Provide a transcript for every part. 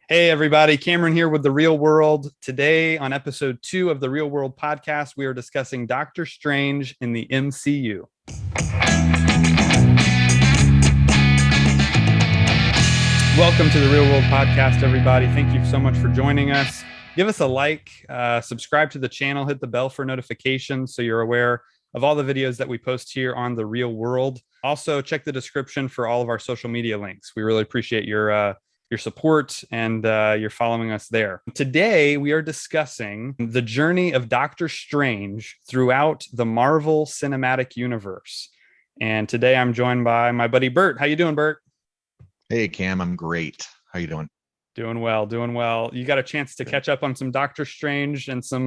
Hey, everybody. Cameron here with The Real World. Today, on episode 2 of The Real World podcast, we are discussing Doctor Strange in the MCU. Welcome to The Real World podcast, everybody. Thank you so much for joining us. Give us a like, subscribe to the channel, hit the bell for notifications so you're aware of all the videos that we post here on The Real World. Also, check the description for all of our social media links. We really appreciate your support and you're following us there. Today, we are discussing the journey of Doctor Strange throughout the Marvel Cinematic Universe. And today I'm joined by my buddy Bert. How you doing, Bert? Hey, Cam, I'm great. How you doing? Doing well, doing well. You got a chance to catch up on some Doctor Strange and some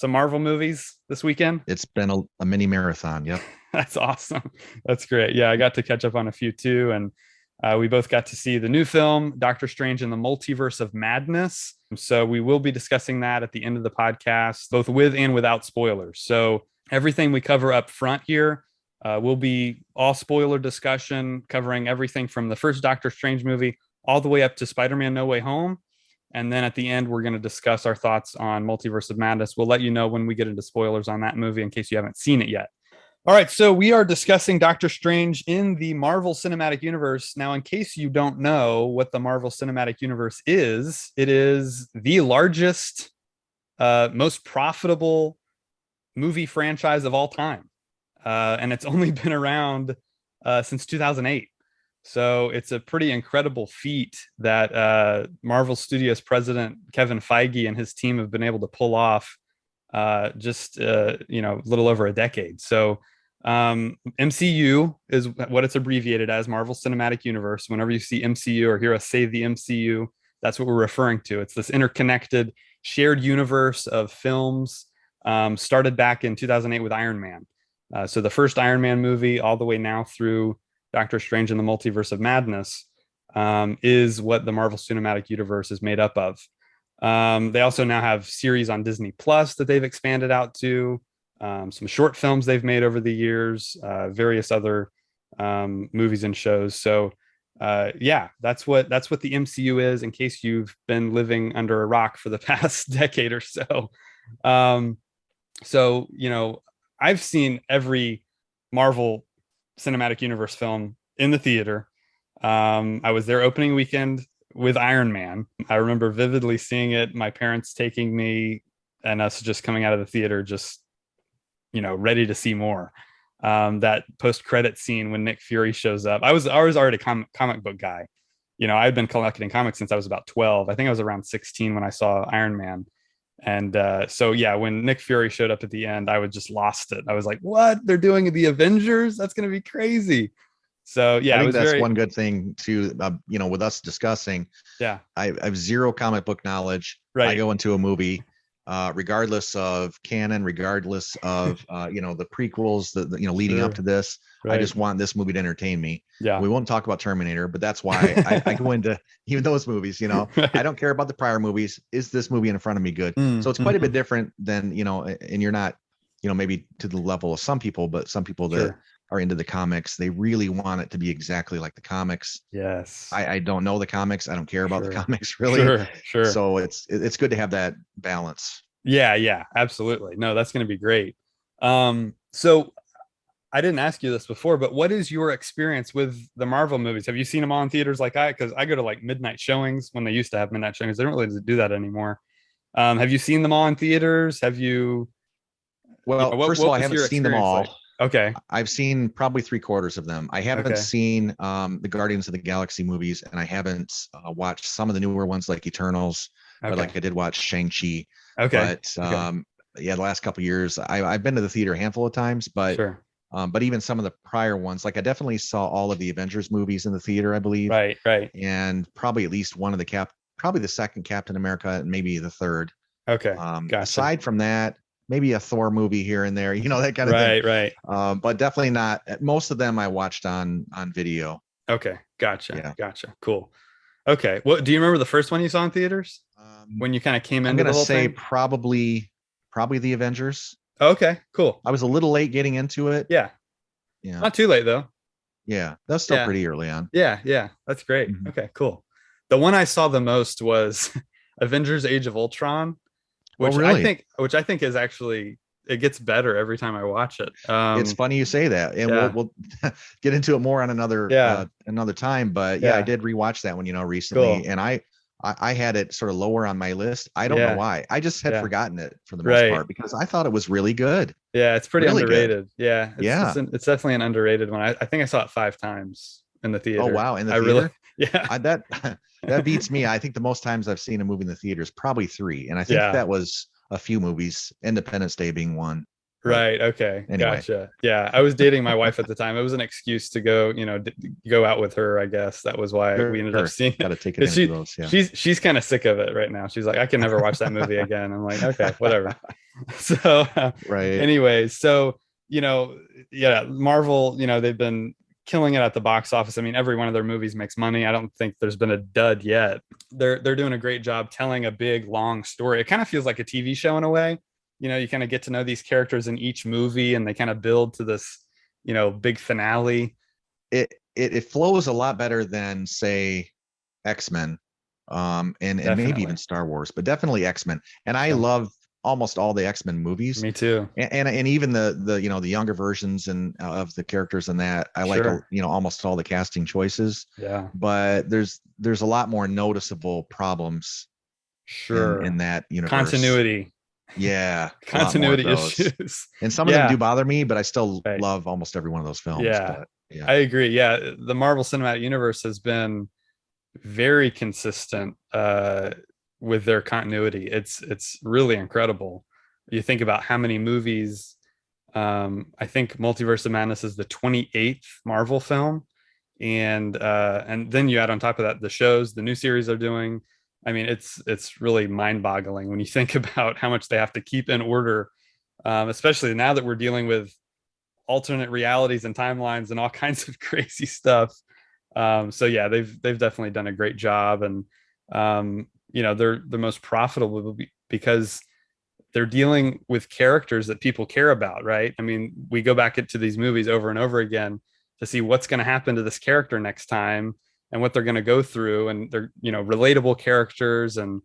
Marvel movies this weekend? It's been a mini marathon. Yep. That's awesome. That's great. Yeah, I got to catch up on a few too. And we both got to see the new film, Doctor Strange and the Multiverse of Madness. So we will be discussing that at the end of the podcast, both with and without spoilers. So everything we cover up front here will be all spoiler discussion, covering everything from the first Doctor Strange movie all the way up to Spider-Man No Way Home. And then at the end, we're going to discuss our thoughts on Multiverse of Madness. We'll let you know when we get into spoilers on that movie in case you haven't seen it yet. All right, so we are discussing Doctor Strange in the Marvel Cinematic Universe. Now, in case you don't know what the Marvel Cinematic Universe is, it is the largest, most profitable movie franchise of all time. And it's only been around since 2008. So it's a pretty incredible feat that Marvel Studios president Kevin Feige and his team have been able to pull off just a little over a decade. So MCU is what it's abbreviated as, Marvel Cinematic Universe. Whenever you see MCU or hear us say the MCU, that's what we're referring to. It's this interconnected shared universe of films, started back in 2008 with Iron Man. So the first Iron Man movie all the way now through Doctor Strange and the Multiverse of Madness is what the Marvel Cinematic Universe is made up of. They also now have series on Disney Plus that they've expanded out to, some short films they've made over the years, various other movies and shows. So yeah, that's what the MCU is, in case you've been living under a rock for the past decade or so. So, I've seen every Marvel Cinematic Universe film in the theater. I was there opening weekend with Iron Man. I remember vividly seeing it, my parents taking me and us just coming out of the theater, just, ready to see more. That post-credit scene when Nick Fury shows up. I was already a comic book guy. I'd been collecting comics since I was about 12. I think I was around 16 when I saw Iron Man. And so, yeah, when Nick Fury showed up at the end, I was just lost it. I was like, what? They're doing the Avengers? That's going to be crazy. So, yeah, I think that's one good thing too, with us discussing. Yeah, I have zero comic book knowledge. right. I go into a movie, regardless of canon, regardless of, the prequels, leading up to this. Right. I just want this movie to entertain me. Yeah. We won't talk about Terminator, but that's why I go into even those movies, right. I don't care about the prior movies. Is this movie in front of me good? So it's quite a bit different than, and you're not, maybe to the level of some people, but some people that are into the comics, they really want it to be exactly like the comics. Yes. I don't know the comimics. I don't care about the comics really. Sure. So it's good to have that balance. Yeah, absolutely. No, that's going to be great. So I didn't ask you this before, but what is your experience with the Marvel movies? Have you seen them all in theaters like because I go to like midnight showings when they used to have midnight showings. They don't really do that anymore. Have you seen them all in theaters? Have you? Well, first of all, I haven't seen them all. Like? Okay. I've seen probably 3/4 of them. I haven't seen the Guardians of the Galaxy movies, and I haven't watched some of the newer ones like Eternals, but like I did watch Shang-Chi. Okay. But the last couple of years, I've been to the theater a handful of times, but but even some of the prior ones, like I definitely saw all of the Avengers movies in the theater, I believe. Right. And probably at least one of the probably the second Captain America, and maybe the third. Okay. Gotcha. Aside from that, maybe a Thor movie here and there, that kind of thing. Right. But definitely not. Most of them I watched on video. Okay. Gotcha. Yeah. Gotcha. Cool. Okay. Well, do you remember the first one you saw in theaters? When you kind of came into the whole thing? I'm going to say probably the Avengers. Okay, cool. I was a little late getting into it. Yeah. Not too late though. Yeah. That's still pretty early on. Yeah. That's great. Mm-hmm. Okay, cool. The one I saw the most was Avengers Age of Ultron, Oh, which I really? think which I think is actually, it gets better every time I watch it. It's funny you say that, and we'll Yeah. we'll get into it more on Yeah. another time. But yeah, I Yeah. did rewatch that one, recently, Cool. and I had it sort of lower on my list. I don't know Yeah. why. I just had Yeah. forgotten it for the most Right. part because I thought it was really good, Yeah, it's pretty really good. underrated. Yeah, Yeah. it's definitely an underrated one. I think I saw it 5 times in the Oh theater. wow, in the I really, theater. yeah, I that that beats me. I think the most times I've seen a movie in the theater is probably three, and I think yeah. that was a few movies, Independence Day being one. But Right. Okay. anyway, Gotcha. Yeah. I was dating my wife at the time. It was an excuse to go, go out with her, I guess. That was why we ended up sure, seeing got it. to take Because advantage of those. Yeah. she's kind of sick of it right now. She's like, I can never watch that movie again. I'm like, okay, whatever. So, Right. anyways, so, you know, yeah, Marvel, they've been killing it at the box office. I mean, every one of their movies makes money. I don't think there's been a dud yet. They're doing a great job telling a big, long story. It kind of feels like a TV show in a way. You kind of get to know these characters in each movie, and they kind of build to this, big finale. It flows a lot better than say X-Men, and maybe even Definitely. Star Wars, but definitely X-Men. And I Sure. love almost all the X-Men movies, Me too. and even the younger versions and of the characters in that. I like Sure. almost all the casting choices, Yeah. but there's a lot more noticeable problems in Sure. that universe. Continuity. Yeah, a lot more of Continuity those. issues. And some of them do Yeah. bother me, but I still Right. love almost every one of those films. Yeah. But yeah. I agree. Yeah. The Marvel Cinematic Universe has been very consistent with their continuity. It's really incredible. You think about how many movies. I think Multiverse of Madness is the 28th Marvel film, and then you add on top of that the shows, the new series they're doing. I mean, it's really mind-boggling when you think about how much they have to keep in order, especially now that we're dealing with alternate realities and timelines and all kinds of crazy stuff. So yeah, they've definitely done a great job, and they're the most profitable because they're dealing with characters that people care about, right? I mean, we go back into these movies over and over again to see what's going to happen to this character next time and what they're going to go through, and they're relatable characters, and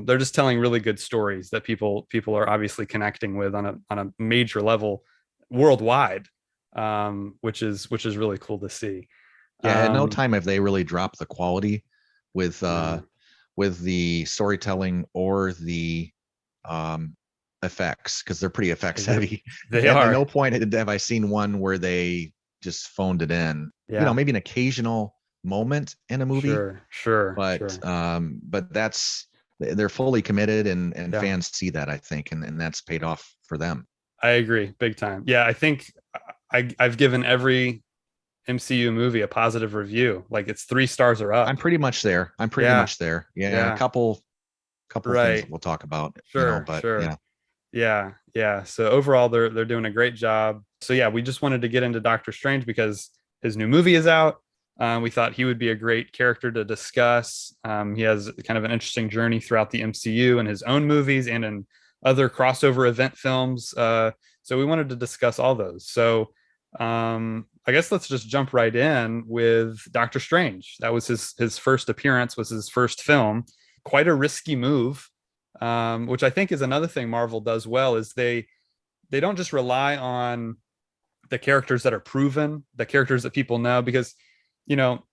they're just telling really good stories that people are obviously connecting with on a major level worldwide, which is really cool to see. Yeah, at no Um, time have they really dropped the quality with no, the storytelling or the um effects because they're pretty effects they, heavy. they At are. no point have I seen one where they just phoned it in. Yeah, Maybe an occasional moment in a movie, sure, sure, but sure. that's they're fully committed and Yeah. fans see that, I think, and that's paid off for them. I agree, big time. Yeah, I think I've given every MCU movie a positive review. Like it's 3 stars or I'm up. pretty much there. I'm pretty Yeah, much there. Yeah, and a yeah, couple things that right. we'll talk about, Sure, but sure. yeah. Yeah, yeah. So overall, they're doing a great job. So yeah, we just wanted to get into Doctor Strange because his new movie is out. We thought he would be a great character to discuss. He has kind of an interesting journey throughout the MCU in his own movies and in other crossover event films. So we wanted to discuss all those. So I guess let's just jump right in with Doctor Strange. That was his first appearance, was his first film. Quite a risky move, which I think is another thing Marvel does well. Is they don't just rely on the characters that are proven, the characters that people know, because you know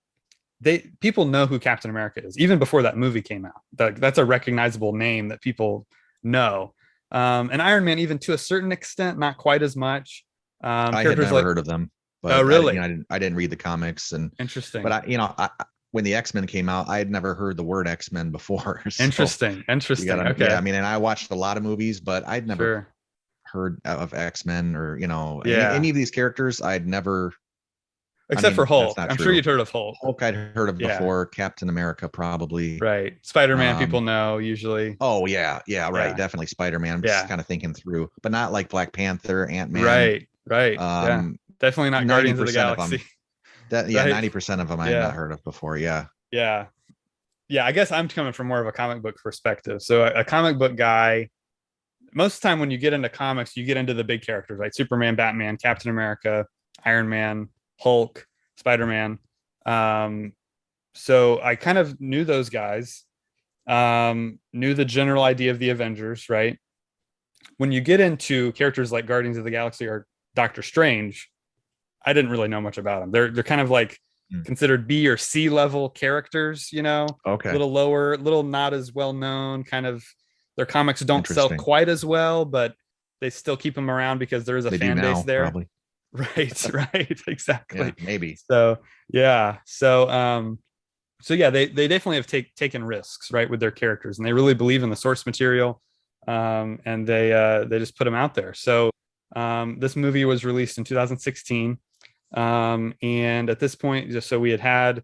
people know who Captain America is even before that movie came out. That's a recognizable name that people know. And Iron Man, even to a certain extent, not quite as much. I had Characters never like, heard of them, oh, but really? I didn't read the comics, but Interesting. when the X-Men came out, I had never heard the word X-Men before. So Interesting. you Interesting. gotta, yeah, I Okay. mean, and I watched a lot of movies, but I'd never Sure. heard of X-Men or, Yeah. any of these characters. I'd never, I Except for mean, that's Hulk. not I'm sure true. you'd heard of Hulk. Hulk I'd heard of Yeah. before, Captain America probably. Right. Spider-Man people Um, know usually. oh yeah, yeah, right. Yeah. Definitely Spider-Man. I'm just Yeah. kind of thinking through, but not like Black Panther, Ant-Man. Right. Right. Yeah. Um, Definitely not Guardians of the 90% of Galaxy. them yeah, Right. 90% of them I had not Yeah. heard of before. Yeah. Yeah. Yeah. I guess I'm coming from more of a comic book perspective. So a comic book guy, most of the time when you get into comics, you get into the big characters, right? Superman, Batman, Captain America, Iron Man, Hulk, Spider-Man. Um, So I kind of knew those guys, knew the general idea of the Avengers, right? When you get into characters like Guardians of the Galaxy or Doctor Strange, I didn't really know much about them. They're kind of like Mm. considered B or C level characters, a Okay. little lower, little not as well known. Kind of their comics don't sell Interesting. quite as well, but they still keep them around because there is a They do fan base now, there. probably. Right, right, Yeah, exactly. maybe. So yeah, so yeah, they definitely have taken risks, right, with their characters, and they really believe in the source material, and they just put them out there. So this movie was released in 2016, and at this point, just so we had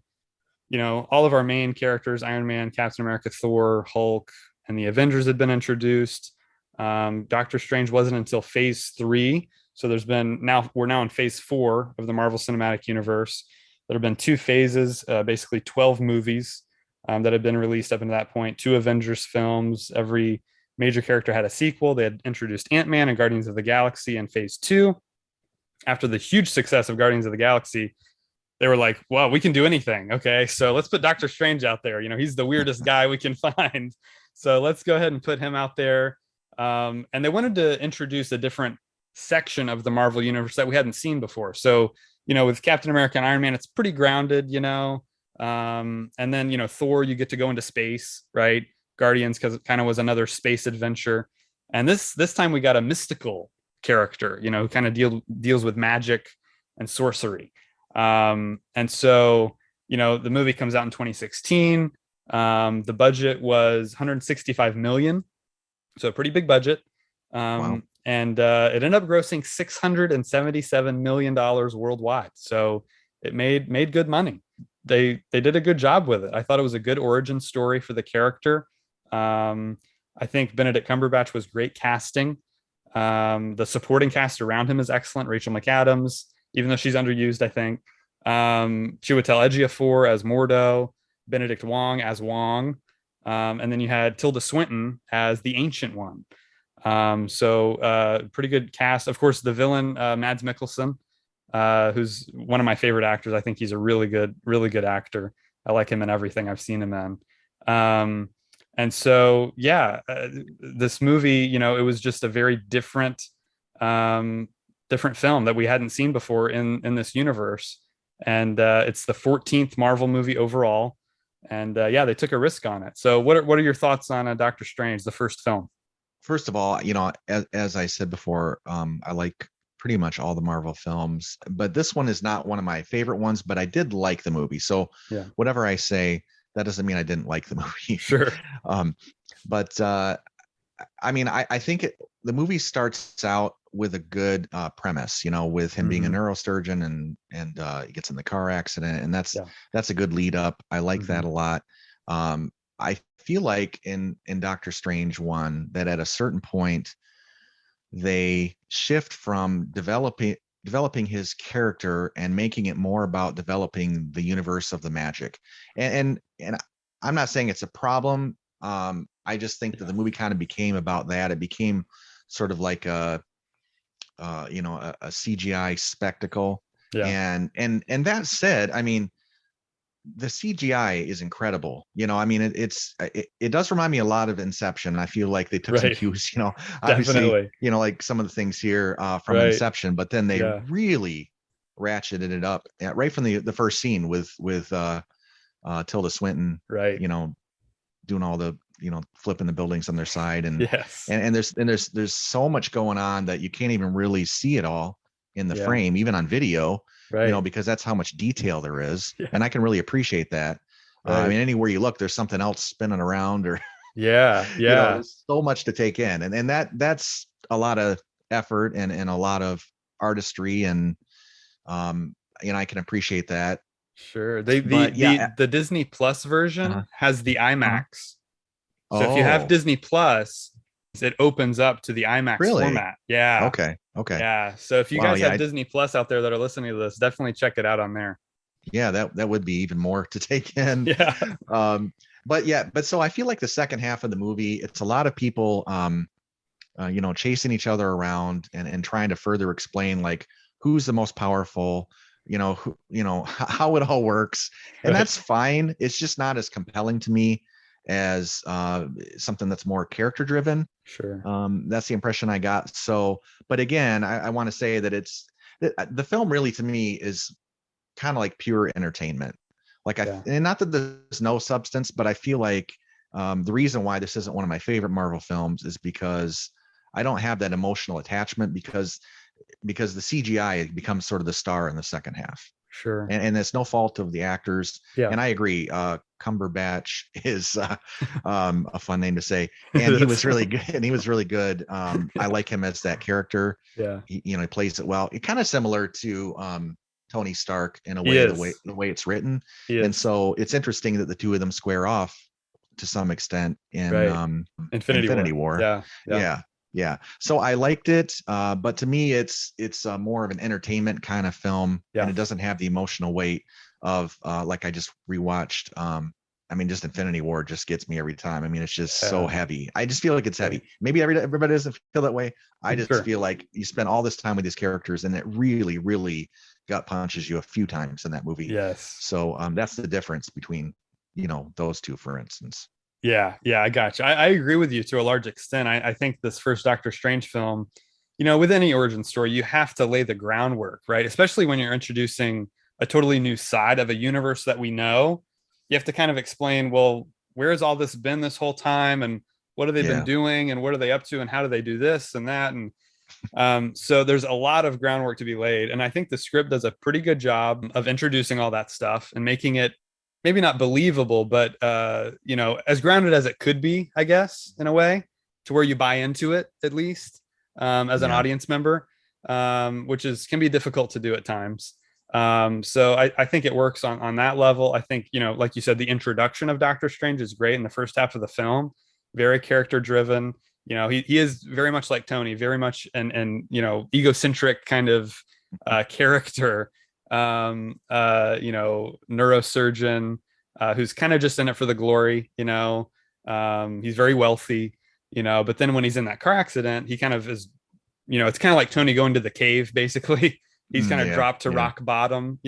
all of our main characters, Iron Man, Captain America, Thor, Hulk, and the Avengers had been introduced. Doctor Strange wasn't until phase 3. So we're now in phase 4 of the Marvel Cinematic Universe. There have been 2 phases, basically 12 movies that have been released up until that point, 2 Avengers films. Every major character had a sequel. They had introduced Ant-Man and Guardians of the Galaxy in phase 2. After the huge success of Guardians of the Galaxy, they were like, well, we can do anything. Okay. So let's put Doctor Strange out there. He's the weirdest guy we can find. So let's go ahead and put him out there. And they wanted to introduce a different section of the Marvel universe that we hadn't seen before. So, with Captain America and Iron Man, it's pretty grounded. And then, Thor, you get to go into space, right? Guardians, because it kind of was another space adventure. And this time we got a mystical character, who kind of deals with magic and sorcery. And so, the movie comes out in 2016. The budget was 165 million, so a pretty big budget. Wow. And it ended up grossing 677 million dollars worldwide. So it made good money. They did a good job with it. I thought it was a good origin story for the character. I think Benedict Cumberbatch was great casting. The supporting cast around him is excellent. Rachel McAdams, even though she's underused, I think. Chiwetel Ejiofor as Mordo, Benedict Wong as Wong, and then you had Tilda Swinton as the Ancient One. So pretty good cast. Of course, the villain, Mads Mikkelsen, who's one of my favorite actors. I think he's a really good actor. I like him in everything I've seen him in. And so, yeah, this movie, it was just a very different film that we hadn't seen before in this universe. And it's the 14th Marvel movie overall. And yeah, they took a risk on it. So what are your thoughts on Doctor Strange, the first film? First of all, as I said before, I like pretty much all the Marvel films, but this one is not one of my favorite ones, but I did like the movie. So Yeah, whatever I say, that doesn't mean I didn't like the movie. sure. But I mean, I think the movie starts out with a good premise, with him being a Mm-hmm. neurosurgeon and he gets in the car accident, and Yeah. that's a good lead up. I like Mm-hmm. that a lot. I feel like in Doctor Strange 1 that at a certain point they shift from developing his character and making it more about developing the universe of the magic. And I'm not saying it's a problem. I just think that the movie kind of became about that. It became sort of like a CGI spectacle. Yeah. And that said, I mean, the CGI is incredible. I mean, it does remind me a lot of Inception. I feel like they took some Right. cues, obviously, Definitely. like some of the things here from Right. Inception, but then they Yeah. really ratcheted it up right from the first scene with Tilda Swinton, Right. doing all the, flipping the buildings on their side. And Yes. there's so much going on that you can't even really see it all in the Yeah. frame, even on video, Right. because that's how much detail there is. Yeah. And I can really appreciate that. I Right. mean, anywhere you look, there's something else spinning around, or, Yeah. Yeah. there's so much to take in. And that's a lot of effort and a lot of artistry. And, I can appreciate that. Sure. They But yeah. the Disney Plus version uh has the uh IMAX. So if you have Oh, Disney Plus, it opens up to the IMAX really? format. Yeah. Okay. Okay. Yeah. So if you Wow. guys Yeah. have Disney Plus out there that are listening to this, definitely check it out on there. Yeah. That would be even more to take in. Yeah. But so I feel like the second half of the movie, it's a lot of people, chasing each other around and trying to further explain like who's the most powerful, how it all works, and Right. that's fine. It's just not as compelling to me as something that's more character driven. Sure. That's the impression I got. So, but again, I want to say that the film really to me is kind of like pure entertainment. Like Yeah. and not that there's no substance, but I feel like the reason why this isn't one of my favorite Marvel films is because I don't have that emotional attachment because the CGI becomes sort of the star in the second half. Sure. And it's no fault of the actors. Yeah. And I agree. Cumberbatch is a fun name to say, It and he is. was really good. And he was really good. I Yeah. like him as that character. Yeah. He plays it well. It kind of similar to Tony Stark in a He way, is. the way it's written. He And is. so it's interesting that the two of them square off to some extent in Right. Infinity Infinity War. War. Yeah. Yeah. Yeah, yeah. So I liked it, but to me, it's more of an entertainment kind of film, and Yeah. it doesn't have the emotional weight of like I just rewatched. I mean, just Infinity War just gets me every time. I mean, it's just so Yeah. heavy. I just feel like it's Right. heavy. Maybe everybody doesn't feel that way. I just Sure. feel like you spend all this time with these characters, and it really, really gut punches you a few times in that movie. Yes. So that's the difference between those two, for instance. Yeah, yeah, I got you. I agree with you to a large extent. I think this first Doctor Strange film, with any origin story, you have to lay the groundwork, right? Especially when you're introducing a totally new side of a universe that we know. You have to kind of explain, well, where has all this been this whole time, and what have they been Yeah, doing, and what are they up to, and how do they do this and that, and so there's a lot of groundwork to be laid, and I think the script does a pretty good job of introducing all that stuff and making it maybe not believable, but as grounded as it could be, I guess, in a way, to where you buy into it at least as an yeah, audience member, which is can be difficult to do at times. So I think it works on that level. I think like you said, the introduction of Doctor Strange is great in the first half of the film, very character driven. He is very much like Tony, very much an egocentric kind of character, neurosurgeon who's kind of just in it for the glory. He's very wealthy, but then when he's in that car accident, he kind of is, it's kind of like Tony going to the cave, basically. He's kind of yeah, dropped to yeah. rock bottom,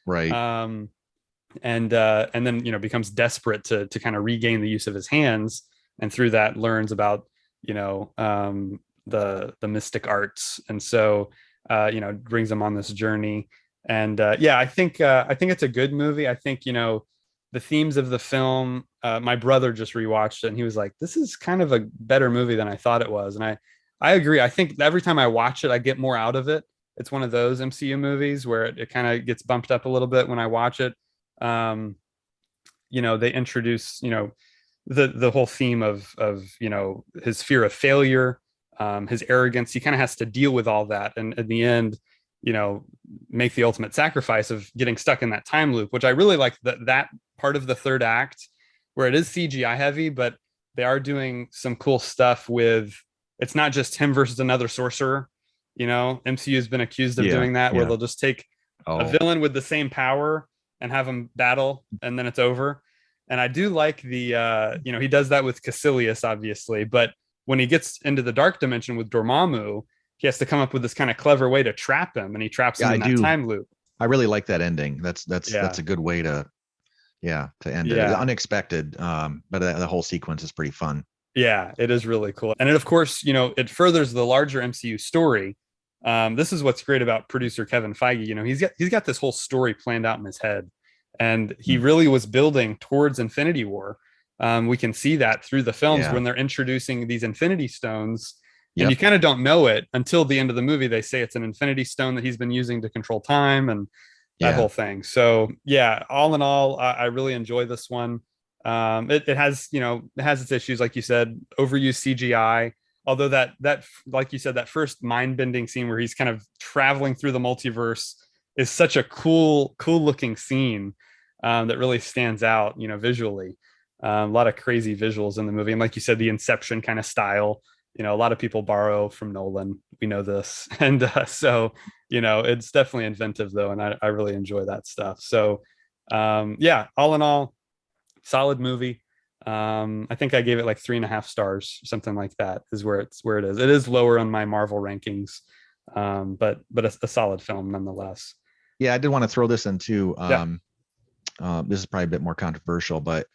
Right. um, and then becomes desperate to kind of regain the use of his hands, and through that learns about the mystic arts, and so brings them on this journey. And I think it's a good movie. I think the themes of the film. My brother just rewatched it, and he was like, "This is kind of a better movie than I thought it was." And I agree. I think every time I watch it, I get more out of it. It's one of those MCU movies where it kind of gets bumped up a little bit when I watch it. Um, they introduce the whole theme of his fear of failure, his arrogance. He kind of has to deal with all that, and in the end, you know, make the ultimate sacrifice of getting stuck in that time loop. Which I really like that part of the third act, where it is CGI heavy, but they are doing some cool stuff with. It's not just him versus another sorcerer. MCU has been accused of Yeah, doing that, where yeah. they'll just take a Oh, villain with the same power and have them battle, and then it's over. And I do like he does that with Caecilius, obviously, but when he gets into the dark dimension with Dormammu, he has to come up with this kind of clever way to trap him, and he traps yeah. him I in that do. time loop. I really like that ending. That's Yeah, a good way to to end it. yeah, Unexpected, but the whole sequence is pretty fun. yeah. It is really cool, and it, of course, it furthers the larger MCU story. This is what's great about producer Kevin Feige. He's got this whole story planned out in his head, and he Mm. really was building towards Infinity War. We can see that through the films Yeah. when they're introducing these Infinity Stones, and you Yep. kind of don't know it until the end of the movie. They say it's an Infinity Stone that he's been using to control time and that Yeah. whole thing. So yeah, all in all, I really enjoy this one. It has it has its issues, like you said, overused CGI. Although that like you said, that first mind bending scene where he's kind of traveling through the multiverse is such a cool looking scene that really stands out, visually. A lot of crazy visuals in the movie, and like you said, the Inception kind of style. A lot of people borrow from Nolan. We know this, and so it's definitely inventive though, and I really enjoy that stuff. So yeah, all in all, solid movie. I think I gave it like 3.5 stars, something like that is where it is. It is lower on my Marvel rankings, but a solid film nonetheless. Yeah, I did want to throw this in too. Yeah. This is probably a bit more controversial, but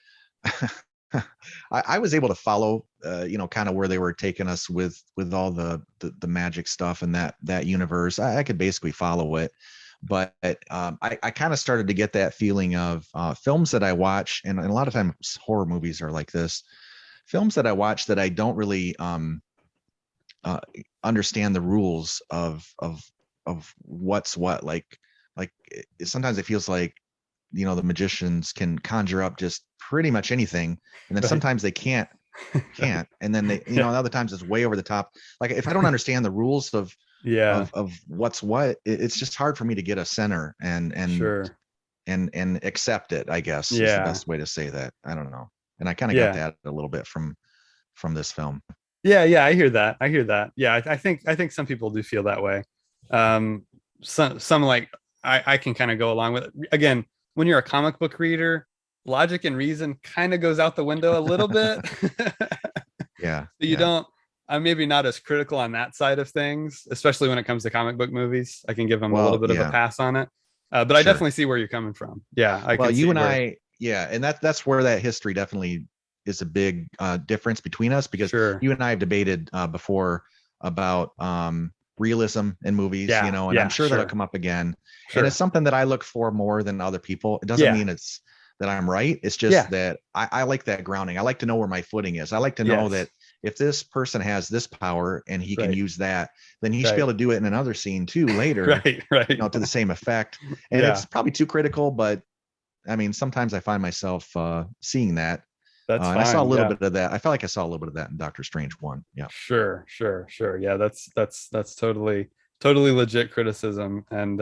I was able to follow, kind of where they were taking us with all the magic stuff and that universe. I could basically follow it, but I kind of started to get that feeling of films that I watch, and a lot of times horror movies are like this. Films that I watch that I don't really uh, understand the rules of what's what. Sometimes it feels like the magicians can conjure up just pretty much anything, and then Right. sometimes they can't, and then they Yeah. other times it's way over the top. Like if I don't understand the rules of Yeah. of what's what, it's just hard for me to get a center Sure. and accept it, I guess, is the Yeah. best way to say that. I don't know, and I kind of got Yeah. that a little bit from this film. Yeah. Yeah. I hear that. I hear that. Yeah. I think some people do feel that way. Some like I can kind of go along with it. Again, when you're a comic book reader, logic and reason kind of goes out the window a little bit. Yeah, You yeah. don't, I'm maybe not as critical on that side of things, especially when it comes to comic book movies. I can give them a little Well, bit of a yeah, pass on it. But I sure. definitely see where you're coming from. Yeah, I Well, can you see and where. I, yeah, and that's where that history definitely is a big difference between us, because Sure. you and I have debated before about realism in movies, Yeah. and I'm Yeah. sure that'll Sure. come up again. And it's Sure. something that I look for more than other people. It doesn't Yeah. mean it's that I'm right. It's just Yeah. that I like that grounding. I like to know where my footing is. I like to know Yes. that if this person has this power and he can Right. use that, then he should be Right. able to do it in another scene too later, Right. Right. to the same effect. And Yeah. it's probably too critical, but I mean, sometimes I find myself seeing that. That's And I saw a fine. little Yeah. bit of that. I felt like I saw a little bit of that in Doctor Strange 1. Yeah. Sure. Sure. Sure. Yeah. That's totally legit criticism. And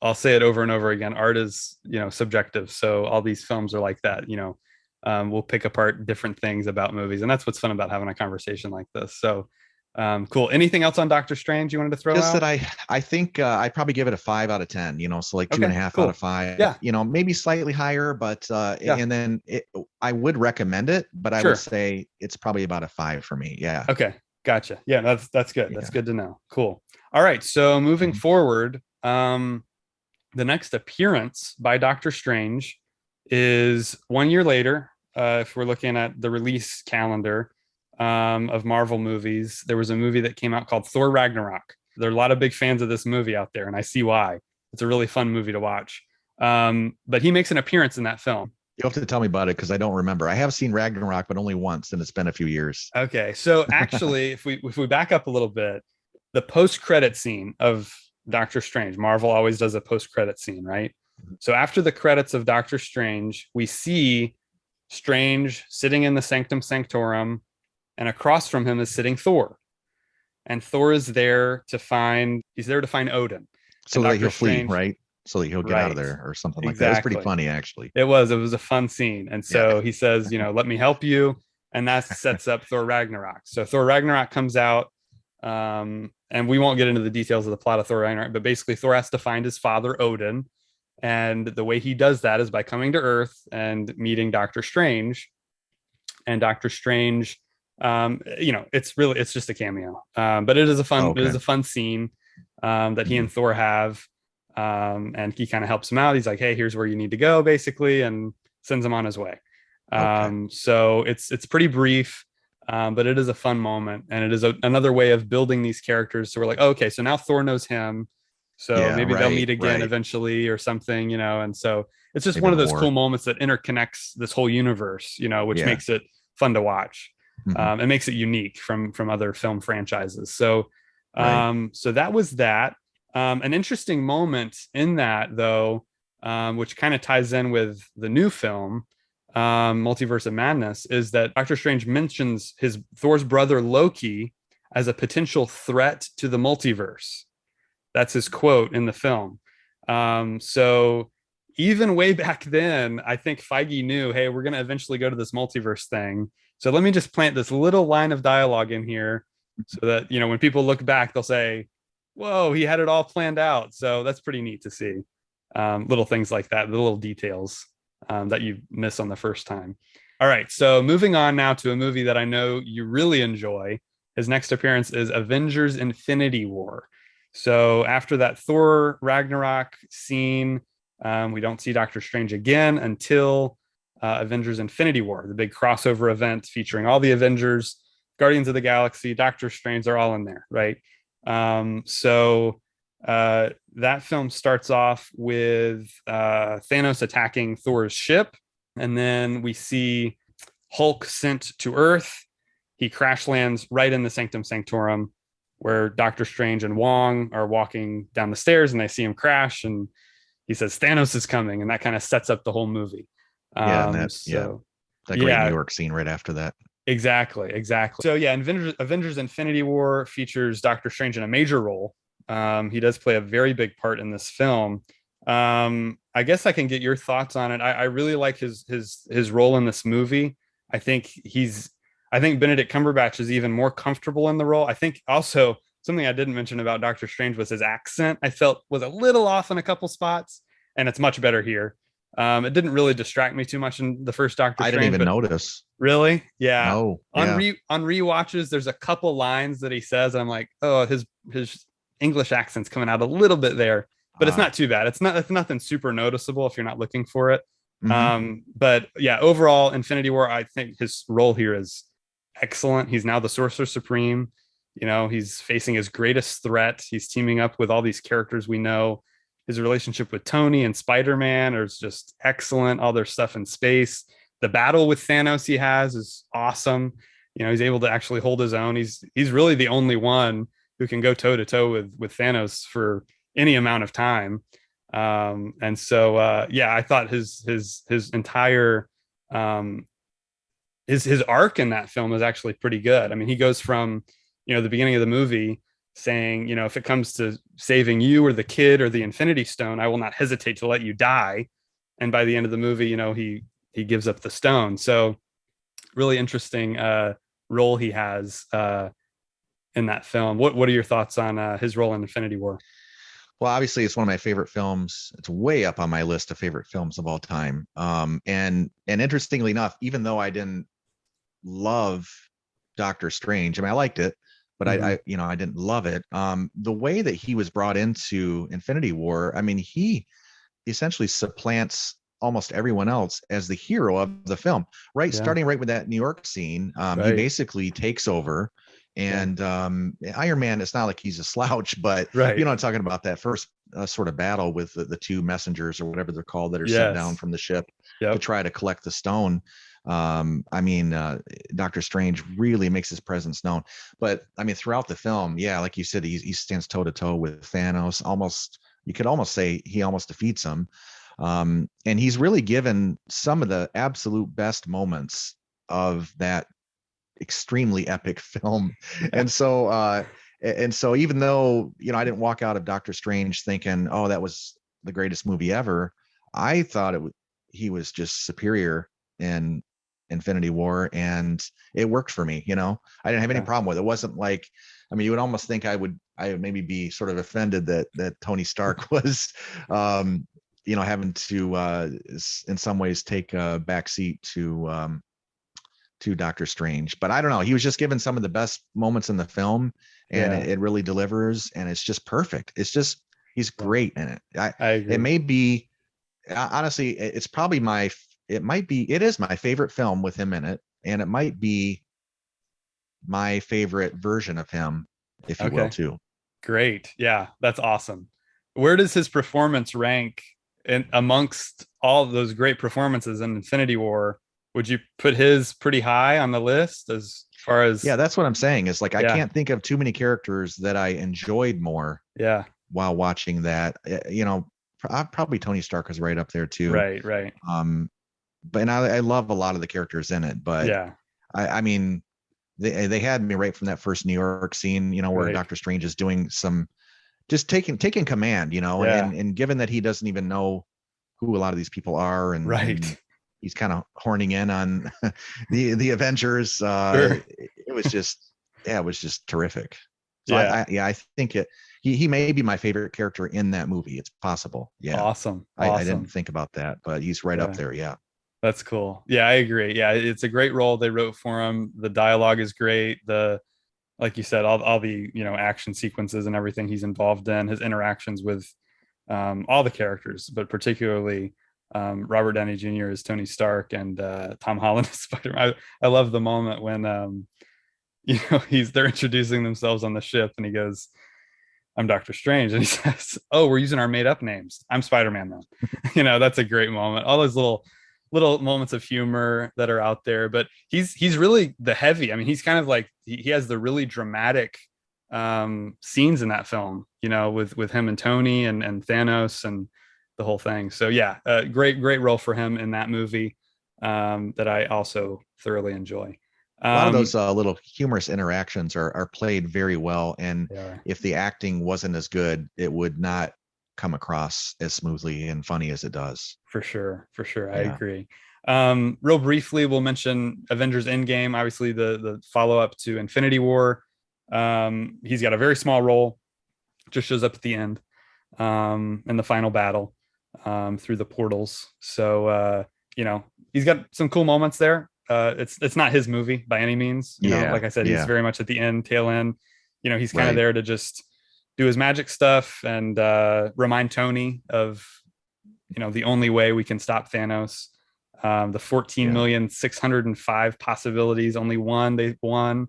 I'll say it over and over again. Art is, subjective. So all these films are like that. We'll pick apart different things about movies, and that's what's fun about having a conversation like this. So, cool. Anything else on Doctor Strange you wanted to throw Just that out? I think I'd probably give it a 5 out of 10, so like two and Okay, a half out of cool. five, Yeah, maybe slightly higher, but yeah, and then I would recommend it, but I would sure. say it's probably about a 5 for me. Yeah. Okay, gotcha. Yeah, that's good. That's Yeah. good to know. Cool. All right. So moving Mhm. forward, the next appearance by Doctor Strange is 1 year later. If we're looking at the release calendar of Marvel movies, there was a movie that came out called Thor Ragnarok. There are a lot of big fans of this movie out there, and I see why. It's a really fun movie to watch. But he makes an appearance in that film. You'll have to tell me about it because I don't remember. I have seen Ragnarok, but only once, and it's been a few years. Okay, so actually, if we back up a little bit, the post credit scene of Doctor Strange, Marvel always does a post credit scene, right? So after the credits of Doctor Strange, we see Strange sitting in the Sanctum Sanctorum, and across from him is sitting Thor. And Thor is there to find he's there to find Odin. And So that Doctor he'll flee, Strange, right? So that he'll get out of right? there or something like that. It's pretty Exactly. funny, actually. It was a fun scene. And Yeah. so he says, let me help you. And that sets up Thor Ragnarok. So Thor Ragnarok comes out. And we won't get into the details of the plot of Thor Ragnarok, but basically Thor has to find his father Odin. And the way he does that is by coming to Earth and meeting Doctor Strange. And Doctor Strange, it's just a cameo. But it is a Oh, fun, it okay. is a fun scene that he Mhm. and Thor have. And he kind of helps him out. He's like, "Hey, here's where you need to go," basically, and sends him on his way. Okay. So it's pretty brief, but it is a fun moment, and it is another way of building these characters. So we're like, oh, okay, so now Thor knows him, so Yeah. maybe they'll Right. meet again Right. eventually or something, And so it's just Maybe one in of the those cool war. moments that interconnects this whole universe, which Yeah. makes it fun to watch. Hmm. It makes it unique from other film franchises. So Right. so that was that. An interesting moment in that, though, which kind of ties in with the new film, Multiverse of Madness, is that Doctor Strange mentions his Thor's brother Loki as a potential threat to the multiverse. That's his quote in the film. So even way back then, I think Feige knew, hey, we're going to eventually go to this multiverse thing. So let me just plant this little line of dialogue in here so that, when people look back, they'll say, whoa, he had it all planned out. So that's pretty neat to see. Little things like that, the little details that you miss on the first time. All right. So moving on now to a movie that I know you really enjoy. His next appearance is Avengers Infinity War. So after that Thor Ragnarok scene, we don't see Doctor Strange again until Avengers Infinity War, the big crossover event featuring all the Avengers, Guardians of the Galaxy, Doctor Strange, they're all in there, right? That film starts off with Thanos attacking Thor's ship, and then we see Hulk sent to Earth. He crash lands right in the Sanctum Sanctorum, where Doctor Strange and Wong are walking down the stairs, and they see him crash, and he says Thanos is coming, and that kind of sets up the whole movie. Yeah, and that great New Yeah, York scene right after that. exactly. So yeah, Avengers Infinity War features Doctor Strange in a major role. He does play a very big part in this film. I guess I can get your thoughts on it. I really like his role in this movie. I think I think Benedict Cumberbatch is even more comfortable in the role. I think also something I didn't mention about Doctor Strange was his accent. I felt was a little off in a couple spots, and it's much better here. It didn't really distract me too much in the first Doctor I Strange. didn't even notice. Really? Yeah. No. On Yeah. on rewatches, there's a couple lines that he says, and I'm like, oh, his English accent's coming out a little bit there, but it's not too bad. It's nothing super noticeable if you're not looking for it. But yeah, overall, Infinity War, I think his role here is excellent. He's now the Sorcerer Supreme. You know, he's facing his greatest threat. He's teaming up with all these characters we know. His relationship with Tony and Spider-Man is just excellent. All their stuff in space. The battle with Thanos he has is awesome. You know, he's able to actually hold his own. He's really the only one who can go toe to toe with Thanos for any amount of time. And so yeah, I thought his entire his arc in that film is actually pretty good. I mean, he goes from, you know, the beginning of the movie saying, you know, if it comes to saving you or the kid or the Infinity Stone, I will not hesitate to let you die. And by the end of the movie, you know, he gives up the stone. So really interesting role he has in that film. What are your thoughts on his role in Infinity War? Well, obviously, it's one of my favorite films. It's way up on my list of favorite films of all time. And interestingly enough, even though I didn't love Doctor Strange, I mean, I liked it, but I didn't love it. The way that he was brought into Infinity War, I mean, he essentially supplants almost everyone else as the hero of the film, right? Yeah. Starting right with that New York scene, right. He basically takes over. And Iron Man, it's not like he's a slouch, but right. You know, I'm talking about that first sort of battle with the two messengers or whatever they're called that are sent down from the ship to try to collect the stone. I mean, Doctor Strange really makes his presence known. But I mean, throughout the film, yeah, like you said, he stands toe to toe with Thanos. Almost, you could almost say he almost defeats him. And he's really given some of the absolute best moments of that extremely epic film. And so even though, you know, I didn't walk out of Doctor Strange thinking, oh, that was the greatest movie ever, I thought he was just superior in Infinity War, and it worked for me. You know, I didn't have any problem with it. It wasn't like, I mean, you would almost think I would maybe be sort of offended that Tony Stark was you know, having to in some ways take a backseat to Doctor Strange. But I don't know, he was just given some of the best moments in the film, and it really delivers, and it's just perfect. It's just, he's great in it. I agree. It may be, honestly, it's probably it is my favorite film with him in it, and it might be my favorite version of him, if you will, too. Great. Yeah, that's awesome. Where does his performance rank in amongst all of those great performances in Infinity War? Would you put his pretty high on the list as far as? Yeah, that's what I'm saying. Is like, I can't think of too many characters that I enjoyed more. Yeah. While watching that, you know, probably Tony Stark is right up there too. Right. But I love a lot of the characters in it. But I mean, they had me right from that first New York scene, you know, where Doctor Strange is doing some, just taking command, you know, and given that he doesn't even know who a lot of these people are, and he's kind of horning in on the Avengers. It was just terrific. So I think he may be my favorite character in that movie. It's possible. Yeah. Awesome. I didn't think about that, but he's right up there. Yeah. That's cool. Yeah, I agree. Yeah, it's a great role they wrote for him. The dialogue is great. The like you said, all the action sequences and everything he's involved in, his interactions with all the characters, but particularly Robert Downey Jr. as Tony Stark and Tom Holland as Spider-Man. I love the moment when they're introducing themselves on the ship, and he goes, "I'm Doctor Strange," and he says, "Oh, we're using our made up names. I'm Spider-Man now." That's a great moment. All those little moments of humor that are out there, but he's really the heavy. I mean, he's kind of like he has the really dramatic scenes in that film, with him and Tony and Thanos and the whole thing. So yeah, great role for him in that movie that I also thoroughly enjoy. A lot of those little humorous interactions are played very well, and Yeah, if the acting wasn't as good, it would not come across as smoothly and funny as it does. for sure. I Yeah. agree. Real briefly, we'll mention Avengers Endgame, obviously the follow-up to Infinity War. He's got a very small role, just shows up at the end in the final battle through the portals. So he's got some cool moments there. It's not his movie by any means. Like I said, he's very much at the end, tail end. He's kind of there to just do his magic stuff and remind Tony of the only way we can stop Thanos. The 14,605 possibilities, only one they won,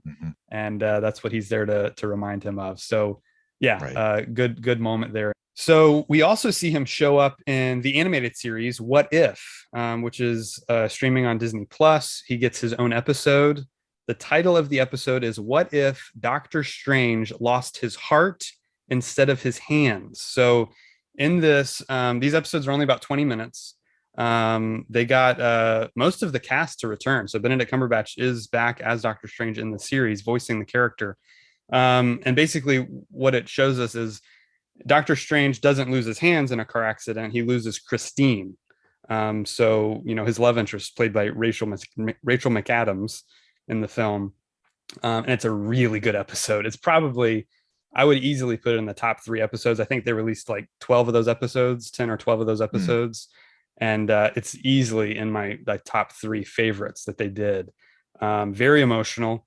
and that's what he's there to remind him of. So yeah, good moment there. So we also see him show up in the animated series What If, which is streaming on Disney Plus. He gets his own episode. The title of the episode is What If Doctor Strange Lost His Heart Instead of His Hands. So in this, these episodes are only about 20 minutes. They got most of the cast to return. So Benedict Cumberbatch is back as Doctor Strange in the series, voicing the character. And basically what it shows us is Doctor Strange doesn't lose his hands in a car accident. He loses Christine. So his love interest, played by Rachel McAdams in the film. And it's a really good episode. It's probably, I would easily put it in the top 3 episodes. I think they released like 12 of those episodes, 10 or 12 of those episodes. And it's easily in my top 3 favorites that they did. Very emotional.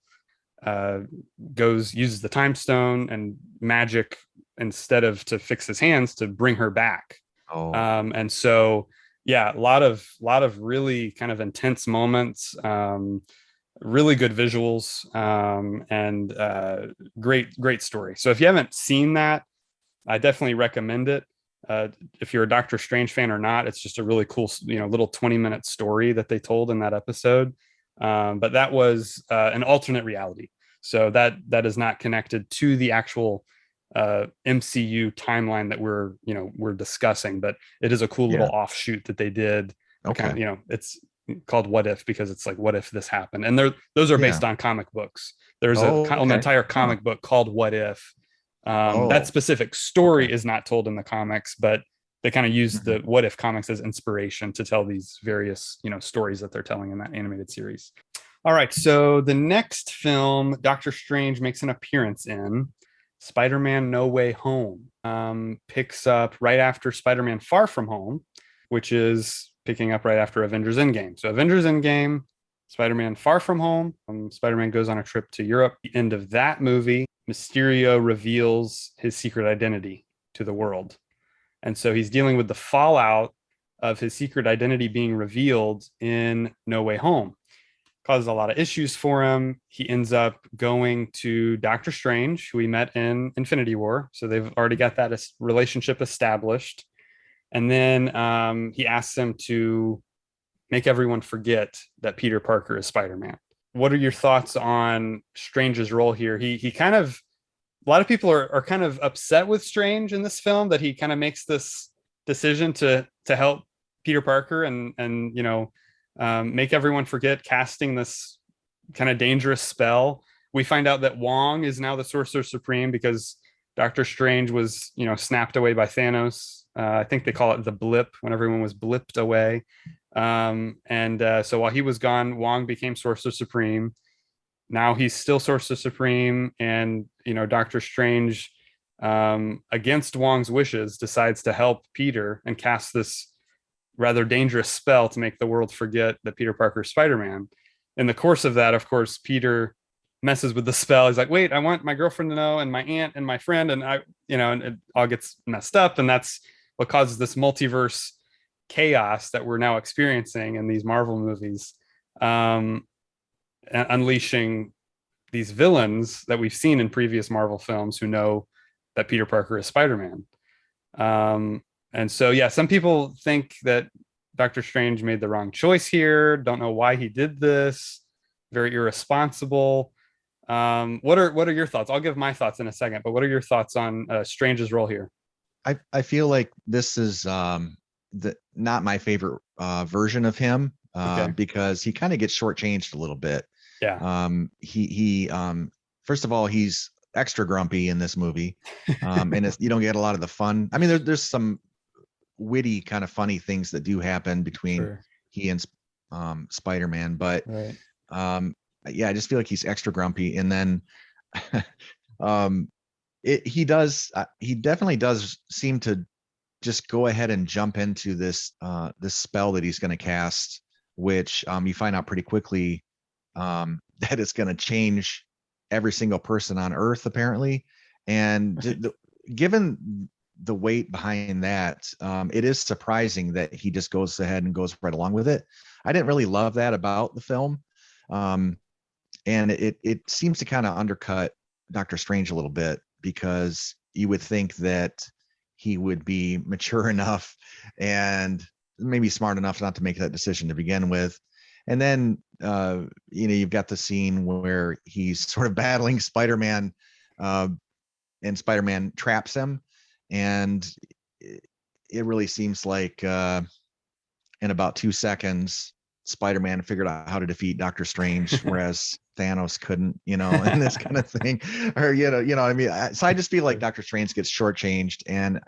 Uses the time stone and magic instead of to fix his hands to bring her back. And so yeah, a lot of really kind of intense moments, really good visuals, and great story. So if you haven't seen that, I definitely recommend it. If you're a Doctor Strange fan or not, it's just a really cool little 20-minute story that they told in that episode. But that was an alternate reality, so that is not connected to the actual MCU timeline that we're discussing, but it is a cool little offshoot that they did. Kind of, it's called What If because it's like, what if this happened? And those are based on comic books. There's an entire comic book called What If. That specific story is not told in the comics, but they kind of use the What If comics as inspiration to tell these various stories that they're telling in that animated series. All right, so the next film Doctor Strange makes an appearance in, Spider-Man No Way Home, picks up right after Spider-Man Far From Home, which is picking up right after Avengers Endgame. So Avengers Endgame, Spider-Man Far From Home, Spider-Man goes on a trip to Europe. At the end of that movie, Mysterio reveals his secret identity to the world. And so he's dealing with the fallout of his secret identity being revealed in No Way Home. Causes a lot of issues for him. He ends up going to Doctor Strange, who we met in Infinity War. So they've already got that relationship established. And then he asks him to make everyone forget that Peter Parker is Spider-Man. What are your thoughts on Strange's role here? He kind of, a lot of people are kind of upset with Strange in this film that he kind of makes this decision to help Peter Parker and make everyone forget, casting this kind of dangerous spell. We find out that Wong is now the Sorcerer Supreme because Doctor Strange was, snapped away by Thanos. I think they call it the blip, when everyone was blipped away. So while he was gone, Wong became Sorcerer Supreme. Now he's still Sorcerer Supreme, and Doctor Strange, against Wong's wishes, decides to help Peter and cast this rather dangerous spell to make the world forget that Peter Parker is Spider-Man. In the course of that, of course, Peter messes with the spell. He's like, wait, I want my girlfriend to know, and my aunt and my friend, and I, and it all gets messed up. And that's what causes this multiverse chaos that we're now experiencing in these Marvel movies, unleashing these villains that we've seen in previous Marvel films who know that Peter Parker is Spider-Man. And so, yeah, some people think that Doctor Strange made the wrong choice here. Don't know why he did this. Very irresponsible. What are your thoughts? I'll give my thoughts in a second, but what are your thoughts on Strange's role here? I feel like this is not my favorite version of him, Okay. because he kind of gets shortchanged a little bit. Yeah. He first of all, he's extra grumpy in this movie, and you don't get a lot of the fun. I mean, there's some witty kind of funny things that do happen between Sure. he and Spider-Man, but Right. yeah, I just feel like he's extra grumpy. And then he definitely does seem to just go ahead and jump into this spell that he's going to cast, which you find out pretty quickly that it's going to change every single person on Earth, apparently. And given the weight behind that, it is surprising that he just goes ahead and goes right along with it. I didn't really love that about the film. And it seems to kind of undercut Doctor Strange a little bit, because you would think that he would be mature enough and maybe smart enough not to make that decision to begin with. And then, you've got the scene where he's sort of battling Spider-Man, and Spider-Man traps him. And it really seems like in about 2 seconds, Spider-Man figured out how to defeat Doctor Strange, whereas Thanos couldn't, and this kind of thing. Or, what I mean? So I just feel like Doctor Strange gets shortchanged, and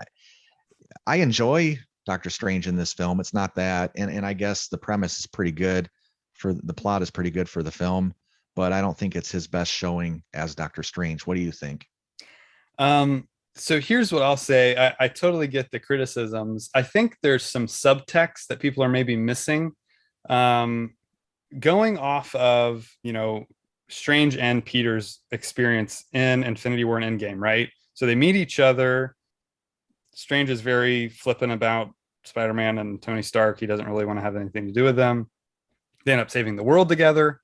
I enjoy Doctor Strange in this film. It's not that. And I guess the premise is pretty good, for the plot is pretty good for the film, but I don't think it's his best showing as Doctor Strange. What do you think? So here's what I'll say. I totally get the criticisms. I think there's some subtext that people are maybe missing. Um, Going off of, Strange and Peter's experience in Infinity War and Endgame, right? So they meet each other. Strange is very flippant about Spider-Man and Tony Stark. He doesn't really want to have anything to do with them. They end up saving the world together.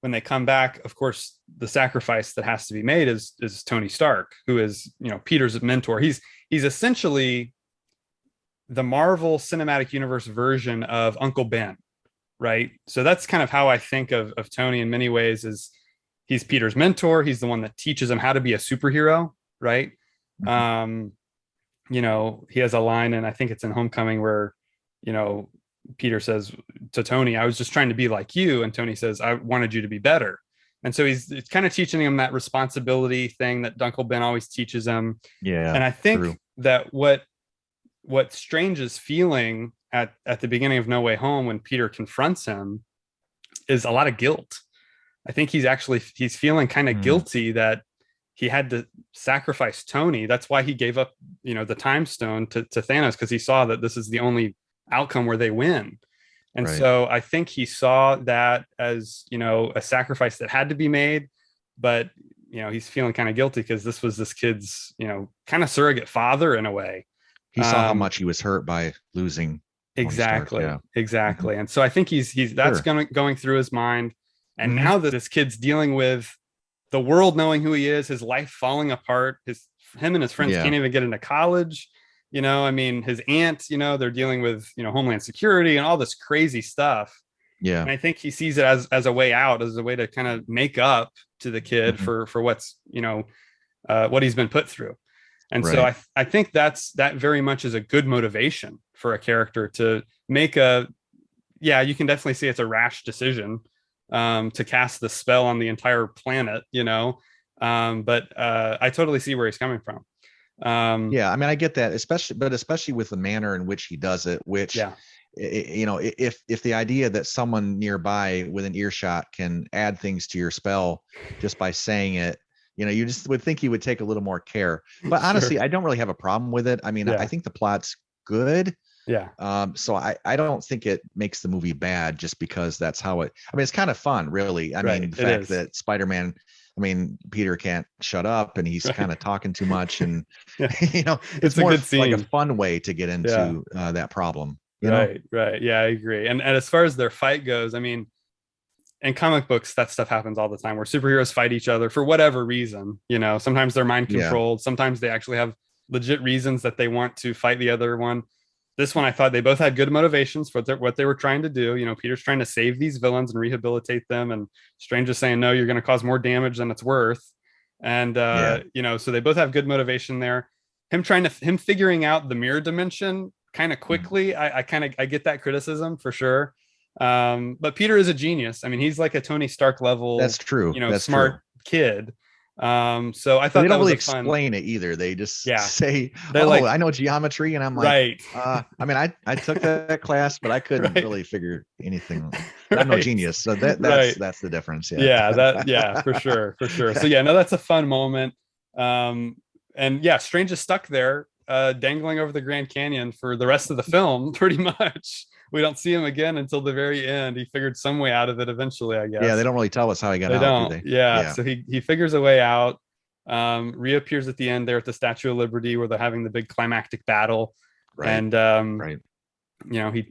When they come back, of course, the sacrifice that has to be made is Tony Stark, who is, Peter's mentor. He's essentially the Marvel Cinematic Universe version of Uncle Ben, right? So that's kind of how I think of Tony in many ways. Is he's Peter's mentor. He's the one that teaches him how to be a superhero, right? Mhm. He has a line, and I think it's in Homecoming, where, Peter says to Tony, I was just trying to be like you. And Tony says, I wanted you to be better. And so he's kind of teaching him that responsibility thing that Uncle Ben always teaches him. Yeah, And I think true. that what Strange is feeling at the beginning of No Way Home, when Peter confronts him, is a lot of guilt. I think he's feeling kind of guilty that he had to sacrifice Tony. That's why he gave up, the time stone to Thanos, because he saw that this is the only outcome where they win. And Right. so I think he saw that as, a sacrifice that had to be made. But, he's feeling kind of guilty because this was this kid's, kind of surrogate father in a way. He saw how much he was hurt by losing Tony Stark. Exactly. Yeah. Exactly. And so I think he's that's Sure. going through his mind. And Hmm. now that this kid's dealing with the world knowing who he is, his life falling apart, him and his friends Yeah. can't even get into college. I mean, his aunt, they're dealing with, Homeland Security and all this crazy stuff. Yeah. And I think he sees it as a way out, as a way to kind of make up to the kid Hmm. for what's, what he's been put through. And so Right. I think that very much is a good motivation for a character to make yeah, you can definitely see it's a rash decision, to cast the spell on the entire planet, but I totally see where he's coming from. Yeah. I mean, I get that, especially with the manner in which he does it, which, Yeah. if the idea that someone nearby with an earshot can add things to your spell just by saying it, you just would think he would take a little more care. But honestly, Sure. I don't really have a problem with it. I mean, I Yeah. think the plot's good. Yeah. So I don't think it makes the movie bad just because that's how it. I mean, it's kind of fun, really. I Right. mean, the It fact is. that Spider-Man. I mean, Peter can't shut up and he's kind Right. of talking too much, and Yeah. it's It's a more good like a scene. fun way to get Yeah. into that problem. Right. Right. Yeah, I agree. And as far as their fight goes, I mean, in comic books, that stuff happens all the time where superheroes fight each other for whatever reason. Sometimes they're mind Yeah, controlled. Sometimes they actually have legit reasons that they want to fight the other one. This one, I thought they both had good motivations for what they were trying to do. Peter's trying to save these villains and rehabilitate them, and Strange is saying, no, you're going to cause more damage than it's worth. And, yeah, so they both have good motivation there. Him figuring out the mirror dimension kind of mm, quickly. I get that criticism for sure. But Peter is a genius. I mean, he's like a Tony Stark level, that's true. That's true. smart kid. So I But they thought that don't was really a fun, explain it either. They just yeah. say, They're "Oh, like, I know geometry," and I'm like, right, I mean, I took that class, but I couldn't right, really figure anything. But I'm no right, genius, so that's right. that's the difference. Yeah. Yeah, for sure, for sure. So yeah, no, that's a fun moment. Um, and yeah, Strange is stuck there, dangling over the Grand Canyon for the rest of the film, pretty much. We don't see him again until the very end. He figured some way out of it eventually, I Yeah, they guess. don't really tell us how he got They out, do don't. they? Yeah. Yeah. So he figures a way out. Reappears at the end there at the Statue of Liberty where they're having the big climactic battle. Right. And Right.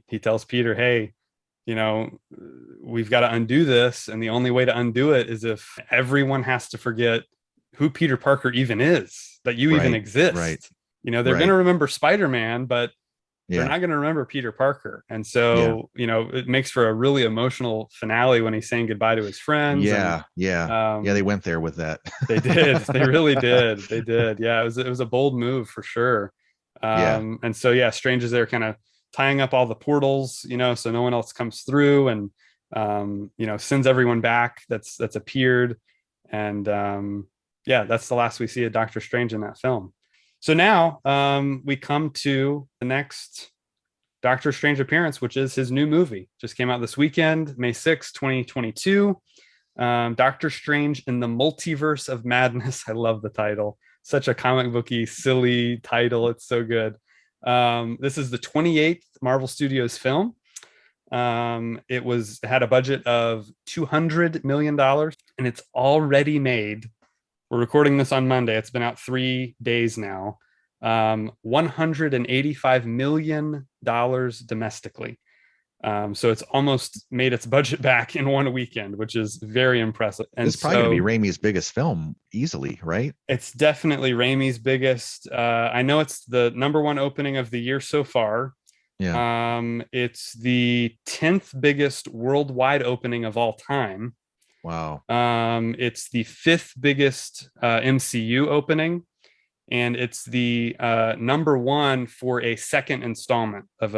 he tells Peter, hey, you know, we've got to undo this. And the only way to undo it is if everyone has to forget who Peter Parker even is, that you even Right. Right. exist. They're going Right. to remember Spider-Man, but they're Yeah. not going to remember Peter Parker. And Yeah. so, it makes for a really emotional finale when he's saying goodbye to his friends. And Yeah. Yeah. Yeah. They um, went there with that. they did. They really did. They did. Yeah, it was a bold move for sure. Yeah. And so yeah, Strange is there kind of tying up all the portals, so no one else comes through, and sends everyone back that's appeared. And yeah, that's the last we see of Doctor Strange in that film. So now we come to the next Doctor Strange appearance, which is his new movie. Just came out this weekend, May 6th, 2022. Doctor Strange in the Multiverse of Madness. I love the title. Such a comic booky, silly title. It's so good. This is the 28th Marvel Studios film. It had a budget of $200 million, and it's already made. We're recording this on Monday. It's been out 3 days now. $185 million domestically. So it's almost made its budget back in one weekend, which is very impressive. And This is probably going to so be Raimi's biggest film easily, right? it's definitely Raimi's biggest. I know it's the number one opening of the year so far. Yeah. It's the 10th biggest worldwide opening of all time. Wow. It's the fifth biggest MCU opening, and it's the number one for a second installment of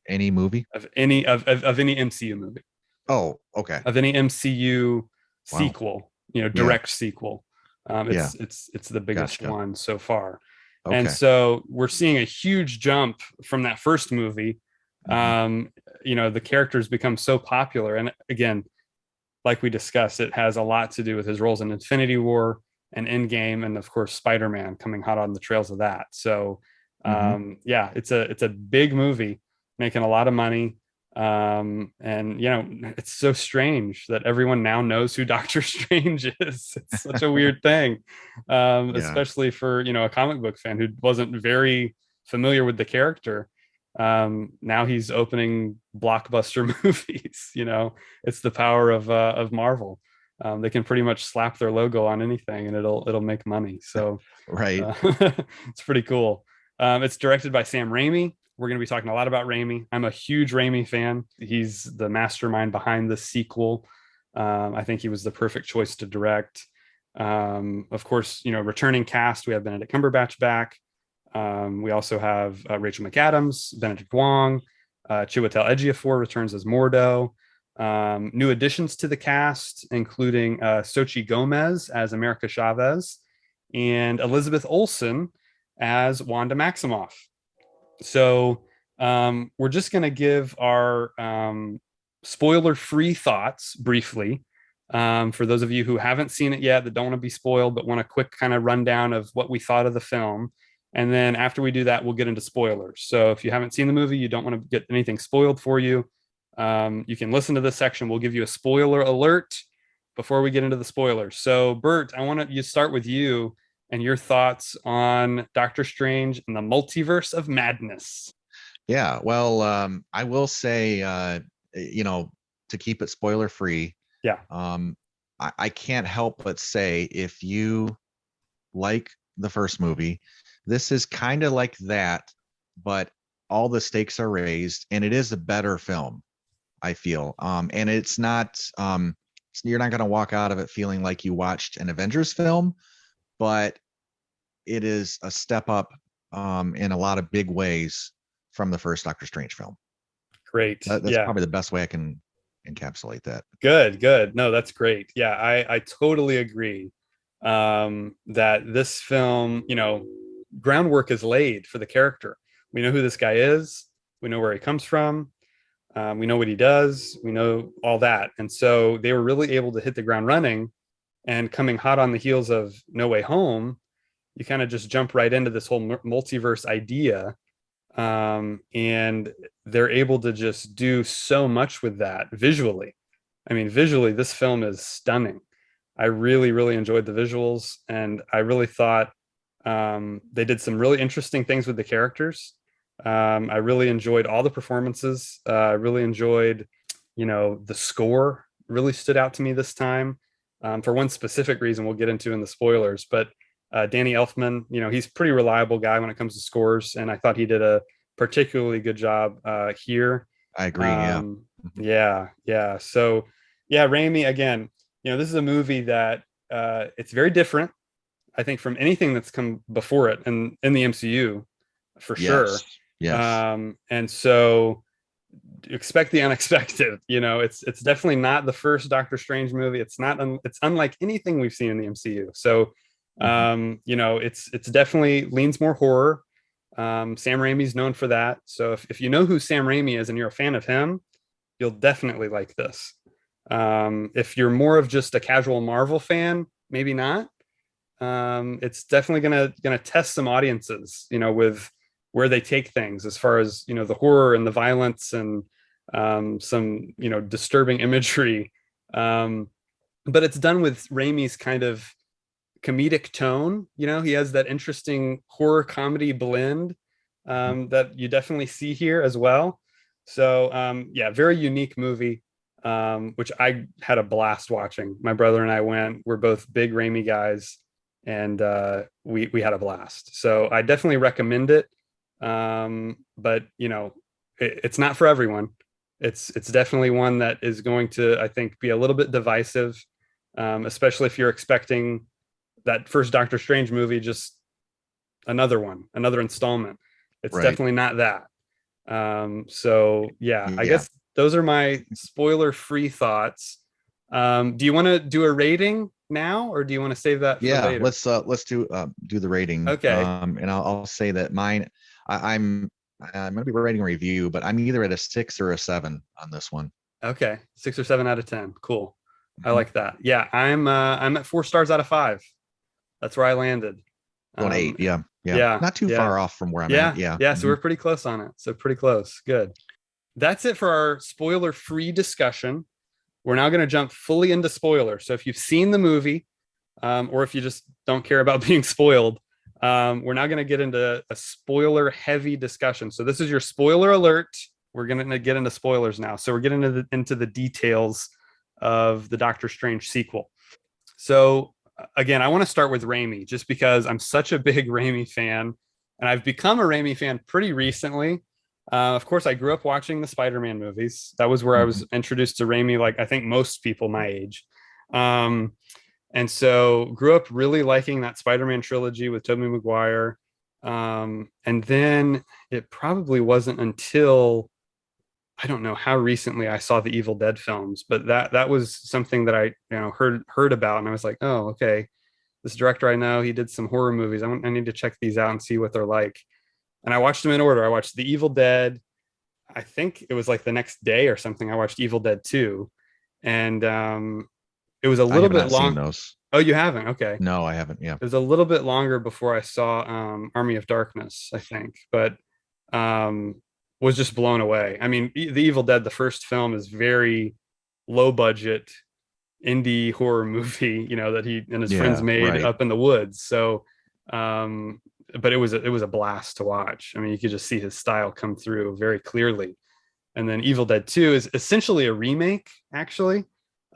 Any movie? any MCU movie, Oh, okay. of any MCU Wow. sequel, Yeah. direct sequel. Yeah. It's the biggest Gotcha. one so far. And Okay. so we're seeing a huge jump from that first movie. Mhm. The characters become so popular. And again, like we discussed, it has a lot to do with his roles in Infinity War and Endgame, and of course Spider-Man coming hot on the trails of that. So Mhm. yeah, it's a big movie, making a lot of money. And it's so strange that everyone now knows who Doctor Strange is. It's such a weird thing, Yeah. especially for a comic book fan who wasn't very familiar with the character. Now he's opening blockbuster movies. It's the power of Marvel. They can pretty much slap their logo on anything and it'll make money. So Right. it's pretty cool. It's directed by Sam Raimi. We're going to be talking a lot about Raimi. I'm a huge Raimi fan. He's the mastermind behind the sequel. I think he was the perfect choice to direct. Of course, returning cast, we have Benedict Cumberbatch back. We also have Rachel McAdams, Benedict Wong, Chiwetel Ejiofor returns as Mordo. New additions to the cast, including Xochitl Gomez as America Chavez and Elizabeth Olsen as Wanda Maximoff. So we're just going to give our spoiler-free thoughts briefly. For those of you who haven't seen it yet, that don't want to be spoiled, but want a quick kind of rundown of what we thought of the film. And then after we do that, we'll get into spoilers. So if you haven't seen the movie, you don't want to get anything spoiled for you, you can listen to this section. We'll give you a spoiler alert before we get into the spoilers. So Bert, I want to start with you and your thoughts on Doctor Strange and the Multiverse of Madness. Yeah, well, I will say, you know, to keep it spoiler free, Yeah. I can't help but say if you like the first movie, this is kind of like that, but all the stakes are raised, and it is a better film, I feel. And it's not, you're not going to walk out of it feeling like you watched an Avengers film, but it is a step up in a lot of big ways from the first Doctor Strange film. Great. That's Yeah. probably the best way I can encapsulate that. Good. No, that's great. Yeah, I totally agree. That this film, groundwork is laid for the character. We know who this guy is. We know where he comes from. We know what he does. We know all that. And so they were really able to hit the ground running, and coming hot on the heels of No Way Home, you kind of just jump right into this whole multiverse idea. And they're able to just do so much with that visually. I mean, visually, this film is stunning. I really, really enjoyed the visuals, and I really thought they did some really interesting things with the characters. I really enjoyed all the performances. I really enjoyed, the score really stood out to me this time, for one specific reason we'll get into in the spoilers. But Danny Elfman, he's a pretty reliable guy when it comes to scores, and I thought he did a particularly good job here. I agree. Yeah. Yeah. So, yeah, Raimi, again, this is a movie that it's very different, I think, from anything that's come before it and in the MCU, for sure. Yes. And so expect the unexpected. It's definitely not the first Doctor Strange movie. It's unlike anything we've seen in the MCU. So, it's definitely leans more horror. Sam Raimi's known for that. So if you know who Sam Raimi is and you're a fan of him, you'll definitely like this. If you're more of just a casual Marvel fan, maybe not. It's definitely gonna test some audiences, with where they take things as far as the horror and the violence and some disturbing imagery. But it's done with Raimi's kind of comedic tone. He has that interesting horror comedy blend that you definitely see here as well. So yeah, very unique movie, which I had a blast watching. My brother and I went. We're both big Raimi guys, and we had a blast. So I definitely recommend it. But it's not for everyone. It's definitely one that is going to, I think, be a little bit divisive, especially if you're expecting that first Doctor Strange movie, just another installment. It's Right. definitely not that. So yeah, I guess those are my spoiler-free thoughts. Do you want to do a rating now, or do you want to save that for later? Let's do the rating. Okay. And I'll say that mine, I'm gonna be writing a review, but I'm either at a 6 or a 7 on this one. Okay. 6 or 7 out of 10. Cool. I like that. Yeah, I'm at 4 stars out of 5. That's where I landed. Going 8. Yeah. Not too yeah. far off from where I'm at. Yeah. So we're pretty close on it. So pretty close. Good. That's it for our spoiler-free discussion. We're now going to jump fully into spoilers. So if you've seen the movie, or if you just don't care about being spoiled, we're now going to get into a spoiler-heavy discussion. So this is your spoiler alert. We're going to get into spoilers now. So we're getting into the details of the Doctor Strange sequel. So again, I want to start with Raimi, just because I'm such a big Raimi fan, and I've become a Raimi fan pretty recently. Of course, I grew up watching the Spider-Man movies. That was where I was introduced to Raimi, like I think most people my age. And so grew up really liking that Spider-Man trilogy with Tobey Maguire. And then it probably wasn't until, I don't know how recently I saw the Evil Dead films, but that was something that I heard about, and I was like, oh, okay, this director I know, he did some horror movies. I need to check these out and see what they're like. And I watched them in order. I watched the Evil Dead. I think it was like the next day or something. I watched Evil Dead 2, and it was a little bit long. Those. Oh, you haven't? Okay. No, I haven't. Yeah. It was a little bit longer before I saw Army of Darkness, I think, but um, was just blown away. I mean, The Evil Dead, the first film, is very low budget indie horror movie, that he and his friends Yeah. made Right. up in the woods. So, but it was a blast to watch. I mean, you could just see his style come through very clearly. And then Evil Dead 2 is essentially a remake, actually,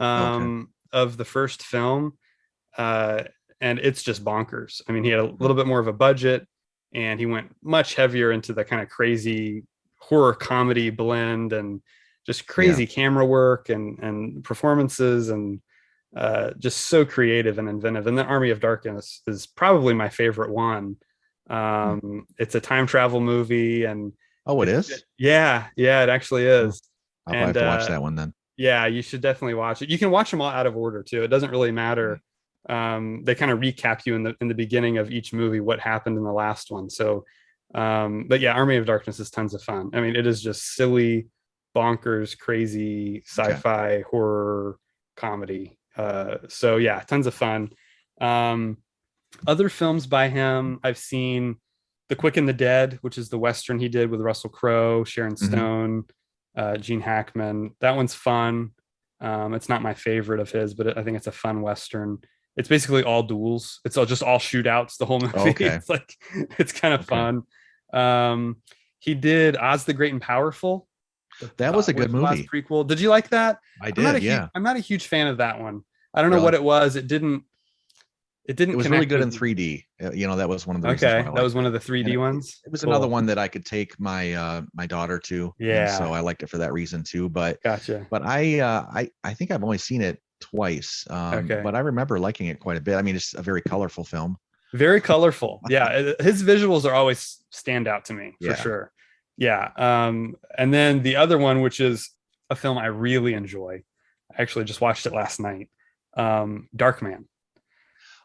Okay. of the first film. Uh, and it's just bonkers. I mean, he had a Mm. little bit more of a budget, and he went much heavier into the kind of crazy horror comedy blend, and just Yeah. crazy camera work and performances, and just so creative and inventive. And the Army of Darkness is probably my favorite one. Mm. It's a time travel movie, and Oh, it is? yeah, it actually Oh, is. I'll probably And have to watch that one then. yeah, you should definitely watch it. You can watch them all out of order too. It doesn't really Mm. matter. They kind of recap you in the beginning of each movie what happened in the last one. So, but yeah, Army of Darkness is tons of fun. I mean, it is just silly, bonkers, crazy Okay. sci-fi horror comedy. So yeah, tons of fun. Um, Other films by him, I've seen The Quick and the Dead, which is the Western he did with Russell Crowe, Sharon Hmm. Stone, Gene Hackman. That one's fun. It's not my favorite of his, but I think it's a fun Western. It's basically all duels. It's all just all shootouts, the whole movie. Okay. It's like, it's kind of Okay. fun. Um, he did Oz the Great and Powerful, the That was a good Wizard of Oz movie. prequel. Did you like that? I did. Yeah. I'm not a huge fan of that one. I don't know what Really. it was. It It didn't was really connect good with in me. 3D. That was one of the reasons why Okay, I that was liked one it. of the And 3D ones. it was another Cool. one that I could take my daughter to, and so Yeah, I liked it for that reason too. But gotcha. but I think I've only seen it twice. Okay. But I remember liking it quite a bit. I mean, it's a very colorful film. Very colorful. Yeah, his visuals are always stand out to me for Yeah. sure. Yeah. And then the other one, which is a film I really enjoy. I actually just watched it last night. Darkman.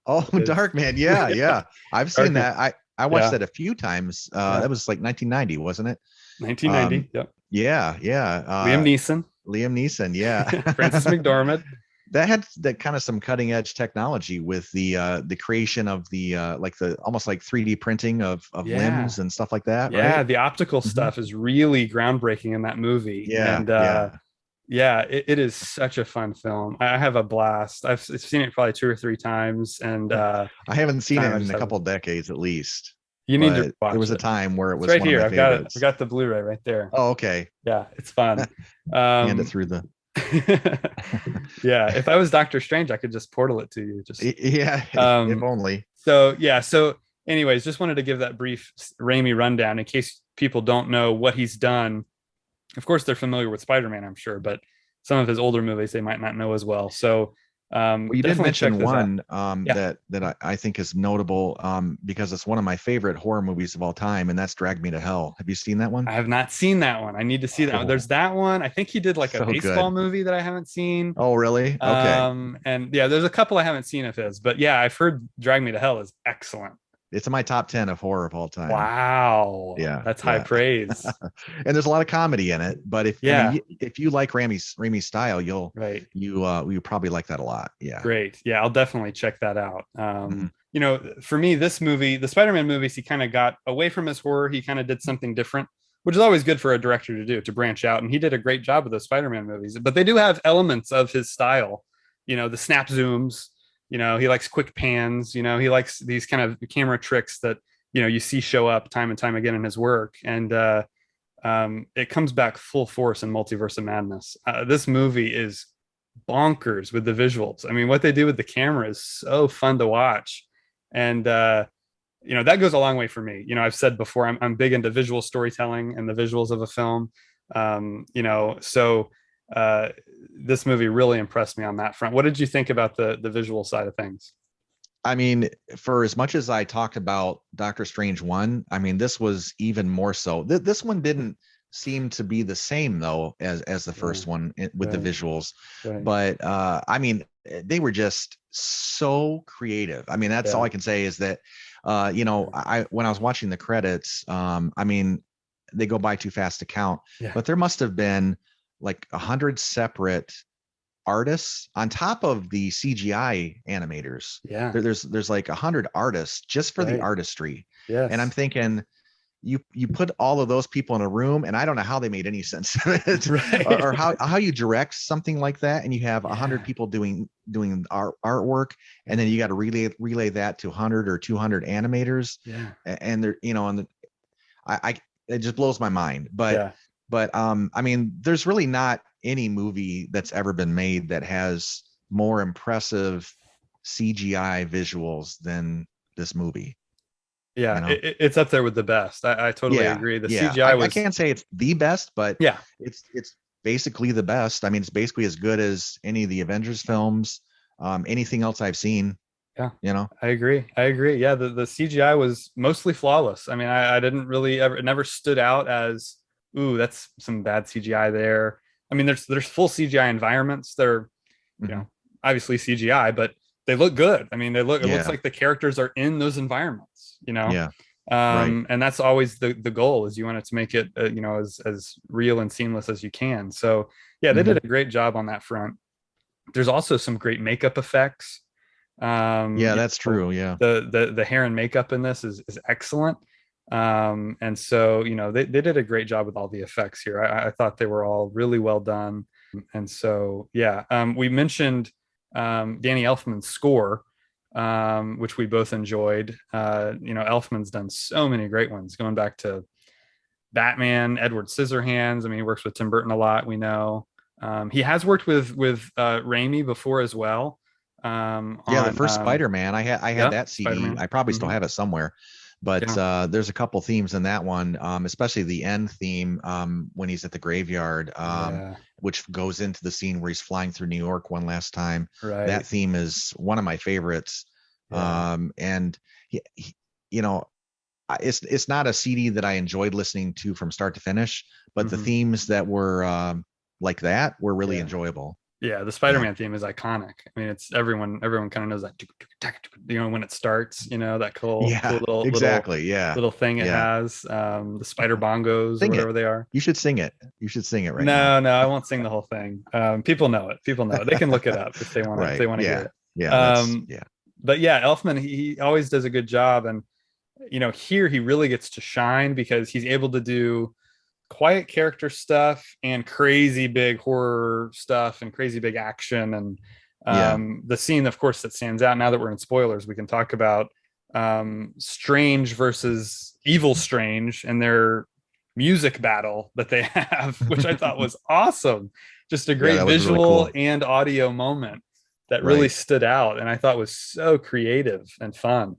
Oh, Is Dark Man. Yeah, yeah. I've seen Darkman. that. I watched Yeah. that a few times. Yeah. That was like 1990, wasn't it? 1990. Yep. Yeah, yeah. Liam Neeson, Liam Neeson. Yeah. Francis McDormand. That had that kind of some cutting edge technology with the creation of the like the almost like 3D printing of Yeah. limbs and stuff like that, right? Yeah, the optical Hmm. stuff is really groundbreaking in that movie. Yeah, And yeah. yeah, it is such a fun film. I have a blast. I've seen it probably two or three times, and I haven't seen it time I in just a have. couple decades at least, You need to but there watch was a it. time where it It's was right one of here. my I've got it. I've favorites. got the Blu-ray right there. Oh, okay. Yeah, it's fun. Hand it Um, through the. yeah, if I was Doctor Strange, I could just portal it to you. Just Yeah, if um, only. so yeah. So, anyways, just wanted to give that brief Raimi rundown in case people don't know what he's done. Of course, they're familiar with Spider-Man, I'm sure, but some of his older movies they might not know as well. So Well, you did definitely check mention those out. one Yeah, that I think is notable because it's one of my favorite horror movies of all time, and that's Drag Me to Hell. Have you seen that one? I have not seen that one. I need to see that one. Oh, There's that one. I think he did like a so baseball good. movie that I haven't seen. Oh, really? Okay. And yeah, there's a couple I haven't seen of his, but yeah, I've heard Drag Me to Hell is excellent. It's in my top 10 of horror of all time. Wow, Yeah, that's high yeah. praise. And there's a lot of comedy in it, but Yeah, if you like Raimi's style, right. you probably like that a lot. Yeah. Great. Yeah, I'll definitely check that out. Mhm. For me, this movie, the Spider-Man movies, he kind of got away from his horror. He kind of did something different, which is always good for a director to do, to branch out. And he did a great job with those Spider-Man movies. But they do have elements of his style, the snap zooms, he likes quick pans, he likes these kind of camera tricks that, you see show up time and time again in his work. And it comes back full force in Multiverse of Madness. This movie is bonkers with the visuals. I mean, what they do with the camera is so fun to watch. And, that goes a long way for me. I've said before, I'm big into visual storytelling and the visuals of a film. So this movie really impressed me on that front. What did you think about the visual side of things? I mean, for as much as I talked about Doctor Strange 1, I mean, this was even more so. This one didn't seem to be the same though as the first one with the Right, visuals. right. But I mean, they were just so creative. I mean, that's all Yeah, I can say is that I when I was watching the credits, I mean, they go by too fast to count, yeah, but there must have been like 100 separate artists on top of the CGI animators. Yeah. There's like 100 artists just for the Right. artistry. And I'm Yes. thinking, you put all of those people in a room, and I don't know how they made any sense of it, Right. or how you direct something like that, and you have 100 Yeah. people doing artwork, and then you got to relay that to 100 or 200 animators, Yeah. and they're, I it just blows my mind. But Yeah. I mean, there's really not any movie that's ever been made that has more impressive CGI visuals than this movie. Yeah. You know? It's up there with the best. I totally Yeah, agree. The yeah. CGI I was, can't say it's the best, but yeah. it's basically the best. I mean, it's basically as good as any of the Avengers films, anything else I've seen. Yeah. You know? I agree. I agree. Yeah. The CGI was mostly flawless. I mean, I didn't really ever, it never stood out as, ooh, that's some bad CGI there. I mean, there's full CGI environments. They're, you Hmm. know, obviously CGI, but they look good. I mean, it looks Yeah, like the characters are in those environments, yeah, right. and that's always the goal is you want it to make it, as real and seamless as you can. So yeah, they did Hmm. a great job on that front. There's also some great makeup effects. Yeah, that's true. Yeah. The hair and makeup in this is excellent. And so, they did a great job with all the effects here. I thought they were all really well done. And so, yeah, we mentioned Danny Elfman's score, which we both enjoyed. Elfman's done so many great ones, going back to Batman, Edward Scissorhands. I mean, he works with Tim Burton a lot. We know he has worked with Raimi before as well. Yeah, the On first Spider-Man, I had Yep, that CD. Spider-Man. I probably still Hmm. have it somewhere. But Yeah, there's a couple themes in that one, especially the end theme, when he's at the graveyard, yeah, which goes into the scene where he's flying through New York one last time. That right. theme is one of my favorites. Yeah. And he, you know, it's not a CD that I enjoyed listening to from start to finish, but the Hmm. themes that were like that were really Yeah. enjoyable. Yeah, the Yeah. Spider-Man theme is iconic. I mean, it's everyone kind of knows that, when it starts, that cool Yeah, exactly. Yeah. little thing it Yeah. has, the spider bongos or Sing it. whatever they are. You should sing it. You should sing it right now. No, no, I won't sing the whole thing. People know it. People know it. They can look it up if they want to. If Right. they want to hear Yeah. it. Yeah. That's yeah. But yeah, Elfman, he always does a good job, and here he really gets to shine because he's able to do quiet character stuff and crazy big horror stuff and crazy big action. And Yeah. the scene, of course, that stands out, now that we're in spoilers, we can talk about Strange versus Evil Strange and their music battle that they have, which I thought was awesome. Just a Yeah. great That was really visual cool. and audio moment that really Right. stood out and I thought was so creative and fun.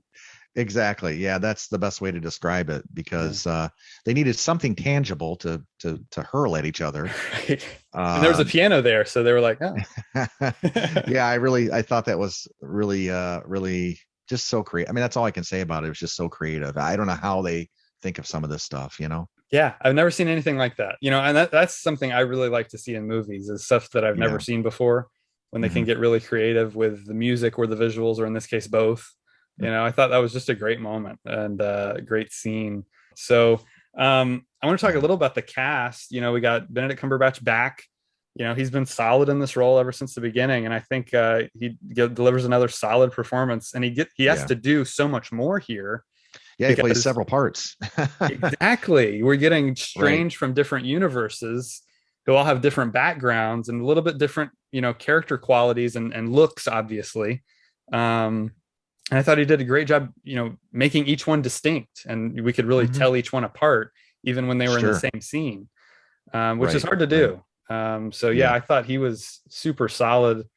Exactly. Yeah. That's the best way to describe it Yeah. because they needed something tangible to hurl at each other. Right. And there was a Um, piano there, so they were like, oh. yeah. I thought that was really really just so creative. I mean, that's all I can say about it. It was just so creative. I don't know how they think of some of this stuff. Yeah, I've never seen anything like that. And that's something I really like to see in movies is stuff that I've never Yeah. seen before when they can Hmm. get really creative with the music or the visuals, or in this case, both. I thought that was just a great moment and a great scene. So I want to talk a Yeah. little about the cast. We got Benedict Cumberbatch back. He's been solid in this role ever since the beginning, and I think he delivers another solid performance. And he has Yeah. to do so much more here Yeah. He plays because several parts. exactly. We're getting Right. Strange from different universes who all have different backgrounds and a little bit different, character qualities and looks, obviously. And I thought he did a great job, making each one distinct, and we could really Hmm. tell each one apart, even when they were in the Sure. same scene, which is Right. hard to Right. do. So yeah, Yeah. I thought he was super solid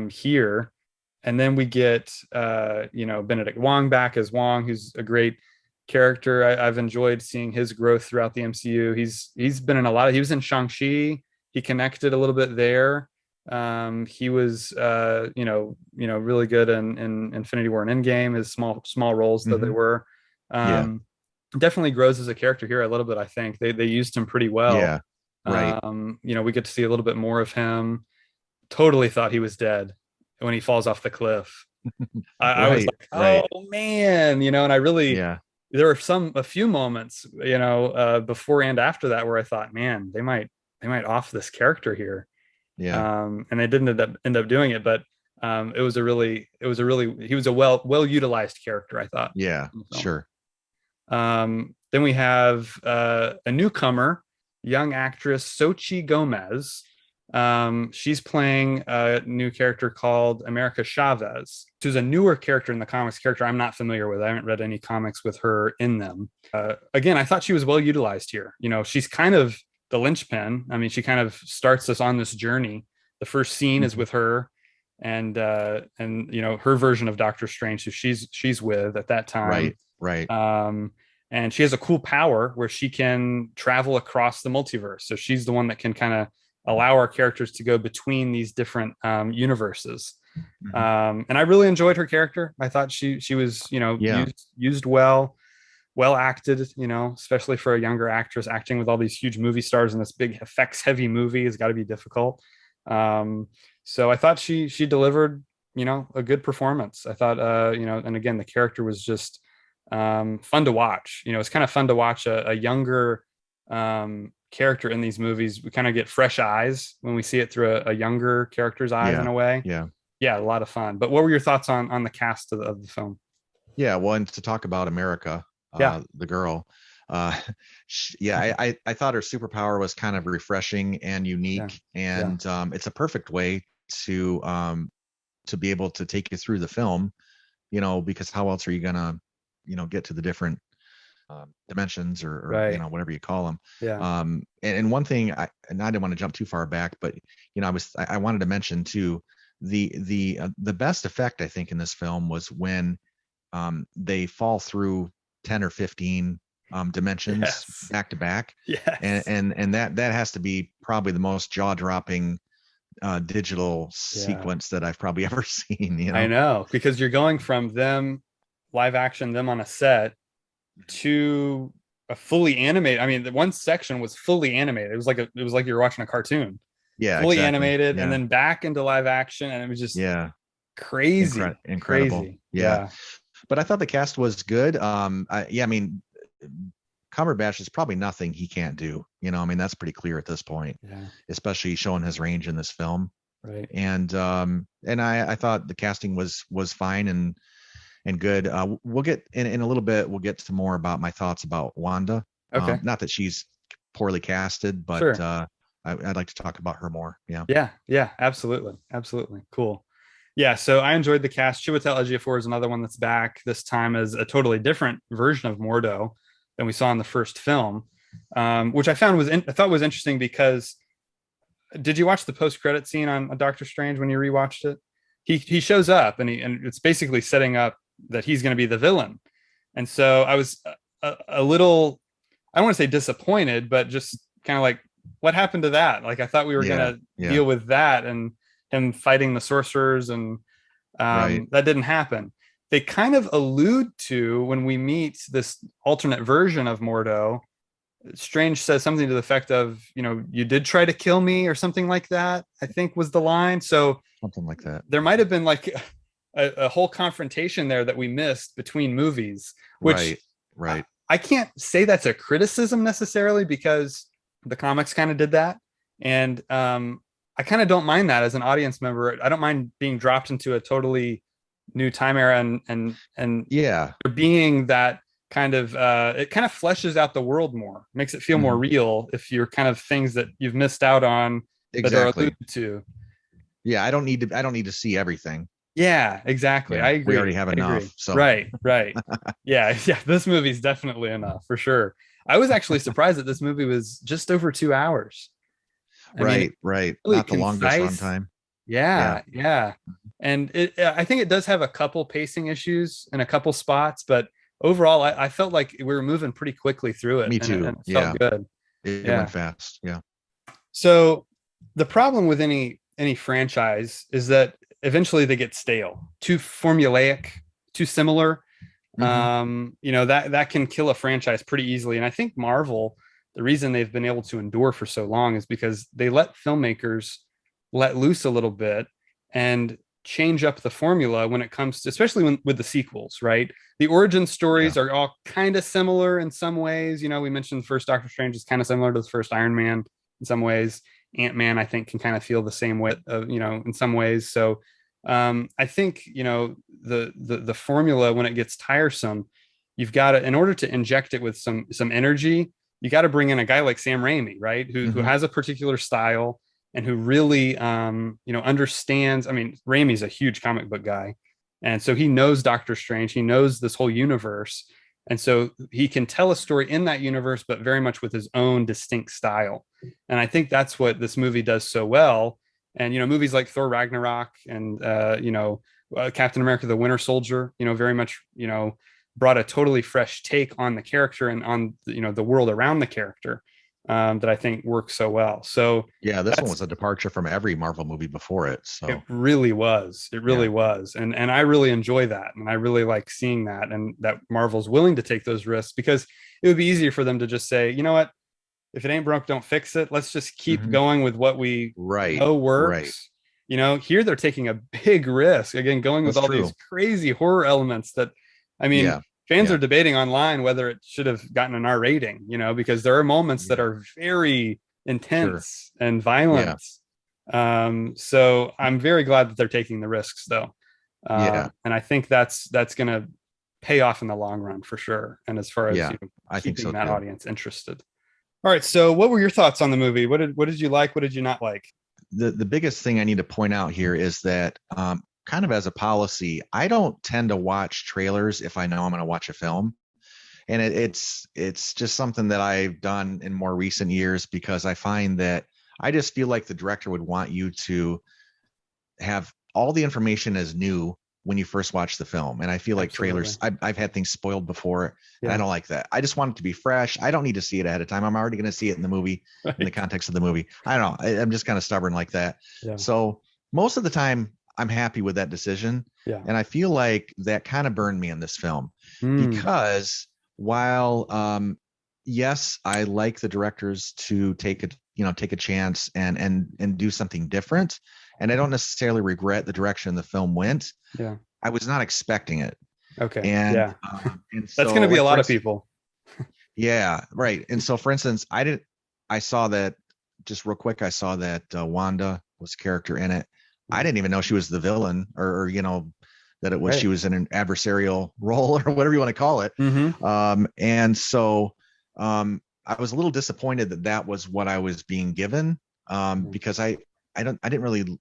here. And then we get Benedict Wong back as Wong, who's a great character. I've enjoyed seeing his growth throughout the MCU. He's been in a lot of. He was in Shang-Chi. He connected a little bit there. He was really good in Infinity War and Endgame. His small roles though they Hmm. were. Yeah. Um, Definitely grows as a character here a little bit. I think they used him pretty well. Yeah. Right. We get to see a little bit more of him. Totally thought he was dead when he falls off the cliff. I was Right. like, oh Right. man, and I really, Yeah. there were a few moments, before and after that where I thought, man, they might off this character here. And they didn't end up doing it, but it was a really he was a well utilized character, I thought. Yeah, sure. Then we have a newcomer, young actress Xochitl Gomez. She's playing a new character called America Chavez, who's a newer character in the comics, character I'm not familiar with. I haven't read any comics with her in them. Again, I thought she was well utilized here. You know, she's kind of the linchpin. I mean, she kind of starts us on this journey. The first scene is with her, and you know, her version of Doctor Strange, who she's with at that time. Right. And she has a cool power where she can travel across the multiverse. So she's the one that can kind of allow our characters to go between these different universes. And I really enjoyed her character. I thought she was, you know, used well acted, you know, especially for a younger actress. Acting with all these huge movie stars in this big effects heavy movie has got to be difficult. So I thought she delivered, you know, a good performance. I thought, you know, and again, the character was just fun to watch. You know, it's kind of fun to watch a younger character in these movies. We kind of get fresh eyes when we see it through a younger character's eyes in a way. Yeah, a lot of fun. But what were your thoughts on the cast of the film? Yeah, well, and to talk about America, the girl, I thought her superpower was kind of refreshing and unique, and it's a perfect way to be able to take you through the film, you know, because how else are you gonna, you know, get to the different dimensions or you know, whatever you call them. And one thing, I didn't want to jump too far back, but you know, I wanted to mention too, the best effect I think in this film was when they fall through 10 or 15 dimensions back to back. And that has to be probably the most jaw-dropping digital sequence that I've probably ever seen, you know. I know, because you're going from them live action, them on a set, to a fully animated. I mean, the one section was fully animated. It was like you were watching a cartoon. Fully animated, and then back into live action, and it was just crazy. Incredible. Crazy. But I thought the cast was good. I mean, Cumberbatch is probably nothing he can't do. You know, I mean, that's pretty clear at this point. Especially showing his range in this film. Right. And I thought the casting was fine and good. We'll get in a little bit. We'll get to more about my thoughts about Wanda. Okay. Not that she's poorly casted, but I'd like to talk about her more. Yeah. Absolutely. Cool. Yeah. So I enjoyed the cast. Chiwetel Ejiofor is another one that's back, this time as a totally different version of Mordo than we saw in the first film, which I thought was interesting because did you watch the post-credit scene on Doctor Strange when you rewatched it? He shows up and it's basically setting up that he's going to be the villain. And so I was a little, I don't want to say disappointed, but just kind of like, what happened to that? Like, I thought we were going to deal with that and him fighting the sorcerers, and that didn't happen. They kind of allude to, when we meet this alternate version of Mordo, Strange says something to the effect of, you know, you did try to kill me or something like that, I think was the line. So something like that. There might have been like a whole confrontation there that we missed between movies, which I can't say that's a criticism necessarily, because the comics kind of did that. And I kind of don't mind that as an audience member. I don't mind being dropped into a totally new time era and being that kind of it kind of fleshes out the world more, makes it feel more real if you're kind of things that you've missed out on that are alluded to. I don't need to see everything. Exactly. I agree. We already have enough. So right. yeah this movie's definitely enough for sure. I was actually surprised that this movie was just over 2 hours. I mean, really not the longest runtime. Yeah. And I think it does have a couple pacing issues in a couple spots, but overall, I felt like we were moving pretty quickly through it. Me too. And it felt good. It went fast. Yeah. So the problem with any franchise is that eventually they get stale, too formulaic, too similar. You know, that can kill a franchise pretty easily. And I think Marvel, the reason they've been able to endure for so long is because they let filmmakers let loose a little bit and change up the formula when it comes to, especially with the sequels, right? The origin stories are all kind of similar in some ways. You know, we mentioned the first Doctor Strange is kind of similar to the first Iron Man in some ways. Ant-Man, I think, can kind of feel the same way, in some ways. So I think, the formula, when it gets tiresome, you've got to, in order to inject it with some energy, you got to bring in a guy like Sam Raimi, right? Who has a particular style and who really, understands. I mean, Raimi's a huge comic book guy. And so he knows Doctor Strange, he knows this whole universe. And so he can tell a story in that universe, but very much with his own distinct style. And I think that's what this movie does so well. And, movies like Thor Ragnarok and, Captain America, the Winter Soldier, very much, brought a totally fresh take on the character and on, the world around the character, that I think works so well. So yeah, this one was a departure from every Marvel movie before it. So it really was. It really was. And I really enjoy that. And I really like seeing that, and that Marvel's willing to take those risks, because it would be easier for them to just say, you know what, if it ain't broke, don't fix it. Let's just keep going with what we know works. Here they're taking a big risk, again, going with these crazy horror elements that, I mean, fans are debating online whether it should have gotten an R rating, because there are moments that are very intense and violent. So I'm very glad that they're taking the risks, though. And I think that's going to pay off in the long run for sure. And as far as I think so, that audience interested. All right. So what were your thoughts on the movie? What did you like? What did you not like? The biggest thing I need to point out here is that, kind of as a policy, I don't tend to watch trailers if I know I'm going to watch a film. And it's just something that I've done in more recent years, because I find that I just feel like the director would want you to have all the information as new when you first watch the film. And I feel like trailers, I've had things spoiled before, and I don't like that. I just want it to be fresh. I don't need to see it ahead of time. I'm already going to see it in the movie, in the context of the movie. I don't know. I'm just kind of stubborn like that. So most of the time I'm happy with that decision. And I feel like that kind of burned me in this film, because while, yes, I like the directors to take a chance and do something different. And I don't necessarily regret the direction the film went. I was not expecting it. Okay. And, and so, that's going to be a lot of people. Right. And so, for instance, I saw that, just real quick, I saw that Wanda was a character in it. I didn't even know she was the villain, or that it was, she was in an adversarial role, or whatever you want to call it. And so I was a little disappointed that was what I was being given, because I didn't really,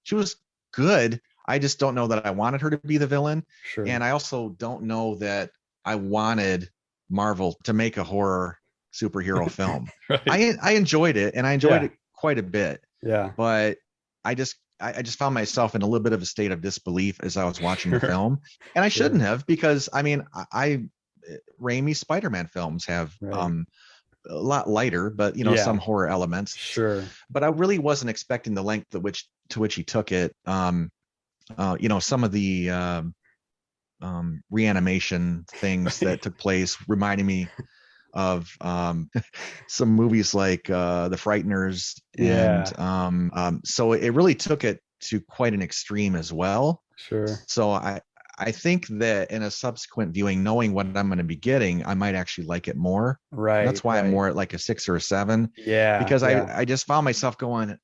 she was good. I just don't know that I wanted her to be the villain. And I also don't know that I wanted Marvel to make a horror superhero film. I enjoyed it, and I enjoyed it quite a bit. But I just found myself in a little bit of a state of disbelief as I was watching the film. And I shouldn't have, because I mean, Raimi Spider-Man films have a lot lighter, but some horror elements. But I really wasn't expecting the length to which he took it. Some of the reanimation things that took place reminding me of some movies like The Frighteners, and so it really took it to quite an extreme as well. So I think that in a subsequent viewing, knowing what I'm going to be getting, I might actually like it more. That's why I'm more at like a 6 or a 7. Because I just found myself going,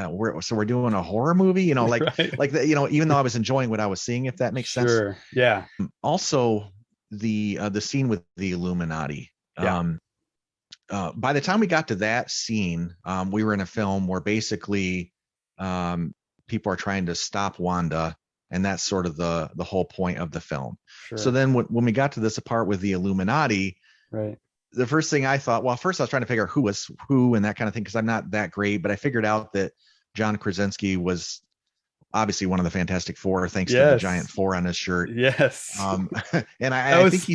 we're doing a horror movie, like even though I was enjoying what I was seeing, if that makes sense. Also, the scene with the Illuminati. By the time we got to that scene, we were in a film where basically people are trying to stop Wanda. And that's sort of the whole point of the film. So then when we got to this part with the Illuminati, the first thing I thought, well, first I was trying to figure out who was who and that kind of thing, because I'm not that great, but I figured out that John Krasinski was obviously one of the Fantastic Four, thanks to the giant 4 on his shirt. And I think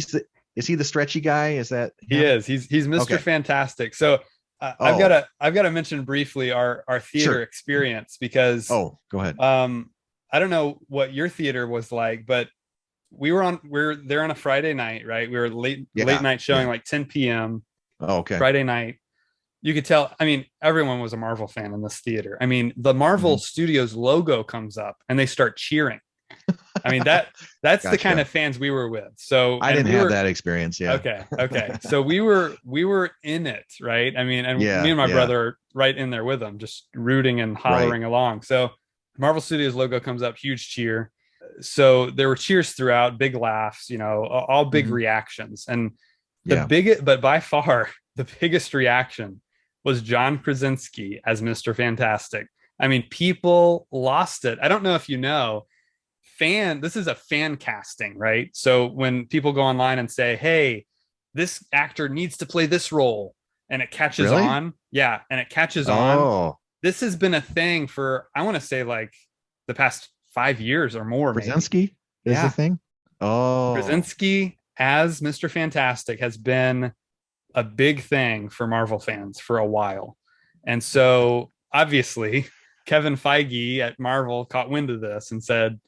is he the stretchy guy? Is that him? He is. He's Mr. Fantastic. So I've got to mention briefly our theater experience, because go ahead. I don't know what your theater was like, but we're there on a Friday night, right? We were late night showing, like 10 p.m. Friday night. You could tell, I mean, everyone was a Marvel fan in this theater. I mean, the Marvel Studios logo comes up and they start cheering. I mean, that's the kind Gotcha. of fans we were with. So, I and didn't we have were that experience. Yeah. okay. So we were in it, right? I mean, and me Yeah. and my Yeah. brother are right in there with them, just rooting and Right. hollering along. So Marvel Studios logo comes up, huge cheer. So there were cheers throughout, big laughs, all big Mhm. reactions. And Yeah. but by far the biggest reaction was John Krasinski as Mr. Fantastic. I mean, people lost it. I don't know if you know, this is a fan casting, right? So when people go online and say, hey, this actor needs to play this role, and it catches Really? on, yeah, and it catches on. Oh, This has been a thing for, I want to say, like the past 5 years or more, maybe. Krasinski is the Yeah. thing. Oh, Krasinski as Mr. Fantastic has been a big thing for Marvel fans for a while. And so obviously Kevin Feige at Marvel caught wind of this and said,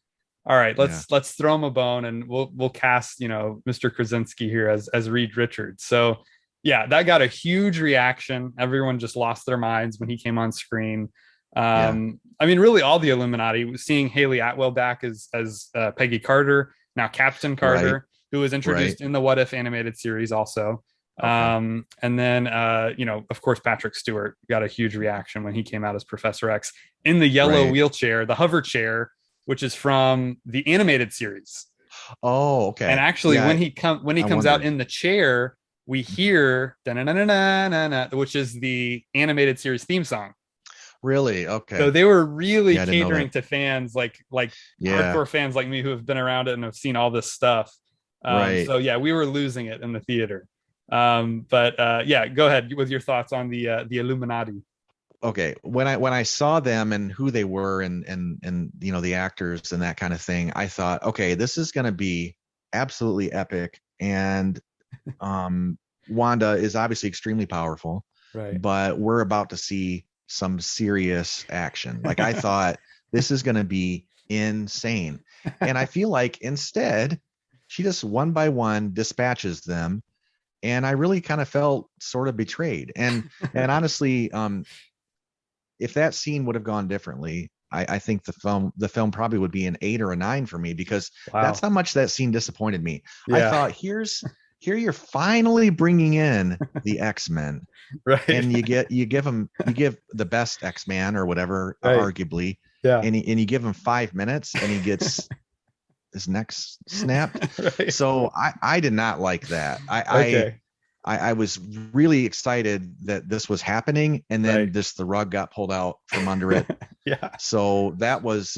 all right, yeah. let's throw him a bone and we'll cast, Mr. Krasinski here as Reed Richards. So yeah, that got a huge reaction. Everyone just lost their minds when he came on screen. Yeah. I mean, really, all the Illuminati. Seeing Haley Atwell back as Peggy Carter, now Captain Right. Carter, who was Right. introduced in the What If animated series also. Okay. And then, of course, Patrick Stewart got a huge reaction when he came out as Professor X in the yellow Right. wheelchair, the hover chair, which is from the animated series. Oh, And okay. actually, Yeah. when he I comes out wondered. in the chair, we hear which is the animated series theme song. Really? So Okay. they were really Yeah, I didn't know that. catering to fans like Yeah. hardcore fans like me who have been around it and have seen all this stuff. Right. So yeah, we were losing it in the theater. But yeah, go ahead with your thoughts on the Illuminati. Okay. When I saw them and who they were and the actors and that kind of thing, I thought, okay, this is going to be absolutely epic. And Wanda is obviously extremely powerful, Right. but we're about to see some serious action. Like I thought this is going to be insane. And I feel like instead she just one by one dispatches them. And I really kind of felt sort of betrayed. And honestly, if that scene would have gone differently, I think the film probably would be an 8 or a 9 for me because that's Wow. how much that scene disappointed me. I Yeah. thought here you're finally bringing in the X-Men Right. and you give the best X-Man or whatever, Right. arguably, Yeah. and you give him 5 minutes and he gets his neck snapped. Right. So I did not like that. Okay. I was really excited that this was happening, and then Right. the rug got pulled out from under it. Yeah. So that was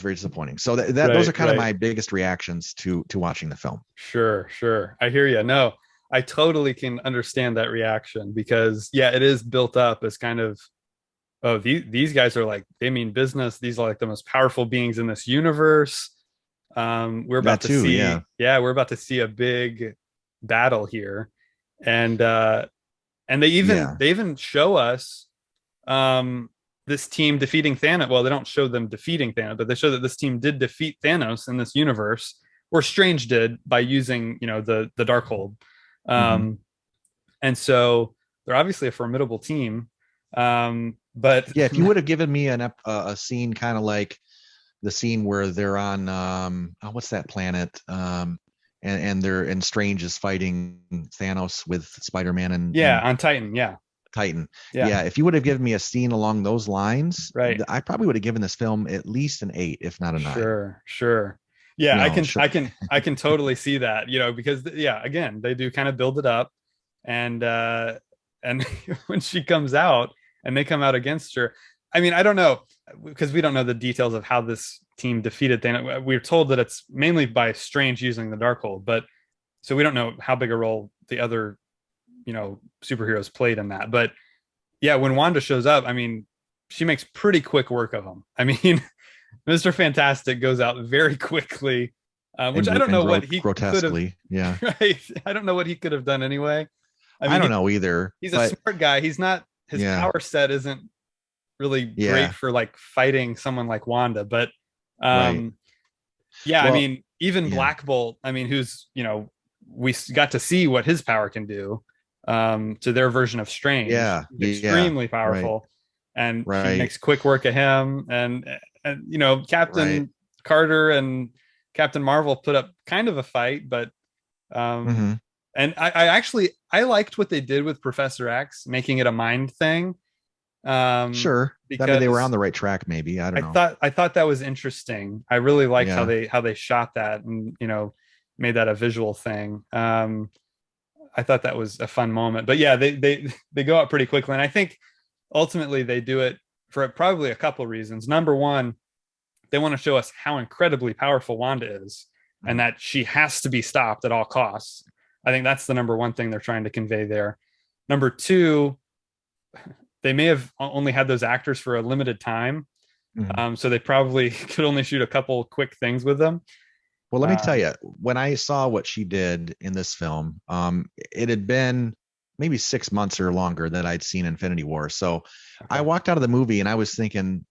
very disappointing. So those Right. are kind of Right. my biggest reactions to watching the film. Sure. Sure. I hear you. No, I totally can understand that reaction because yeah, it is built up as kind of, oh, these guys are like, they mean business. These are like the most powerful beings in this universe. We're about That to too, see, yeah. yeah, we're about to see a big battle here. And they even Yeah. show us um this team defeating Thanos. Well, they don't show them defeating Thanos, but they show that this team did defeat Thanos in this universe, or Strange did by using, the Darkhold. Hmm. Um, and so they're obviously a formidable team. But Yeah, if you would have given me a scene kind of like the scene where they're on what's that planet, and Strange is fighting Thanos with Spider-Man yeah, and on Titan, yeah, Titan. yeah, Yeah, if you would have given me a scene along those lines, right. I probably would have given this film at least an 8, if not a 9. Sure, sure. Yeah, You I know, can sure. I can I can totally see that, because yeah, again, they do kind of build it up, and when she comes out and they come out against her, I mean, I don't know, because we don't know the details of how this team defeated Thanos. We're told that it's mainly by Strange using the Darkhold, but so we don't know how big a role the other, superheroes played in that. But yeah, when Wanda shows up, I mean, she makes pretty quick work of him. I mean, Mr. Fantastic goes out very quickly, which I don't know what he could have. Grotesquely, yeah. Right, I don't know what he could have done anyway. I I mean, don't know either, he's a but smart guy. He's not, his yeah, power set isn't really great yeah, for like fighting someone like Wanda. But right. um, yeah, I Well, mean, even yeah, Black Bolt. I mean, who's, we got to see what his power can do, to their version of Strange. yeah, He's yeah, extremely right, powerful, and she right, makes quick work of him. And right. Captain Carter and Captain Marvel put up kind of a fight, but Mm-hmm. and I actually I liked what they did with Professor X, making it a mind thing. Sure. I mean, they were on Because the right track, maybe. I don't know. I thought that was interesting. I really liked Yeah. how they shot that and made that a visual thing. I thought that was a fun moment. But yeah, they go out pretty quickly, and I think ultimately they do it for probably a couple of reasons. Number one, they want to show us how incredibly powerful Wanda is, and Mhm. that she has to be stopped at all costs. I think that's the number one thing they're trying to convey there. Number two, they may have only had those actors for a limited time, Mhm. so they probably could only shoot a couple quick things with them. Well, let me tell Um, you, when I saw what she did in this film, it had been maybe 6 months or longer that I'd seen Infinity War. So I okay. walked out of the movie and I was thinking,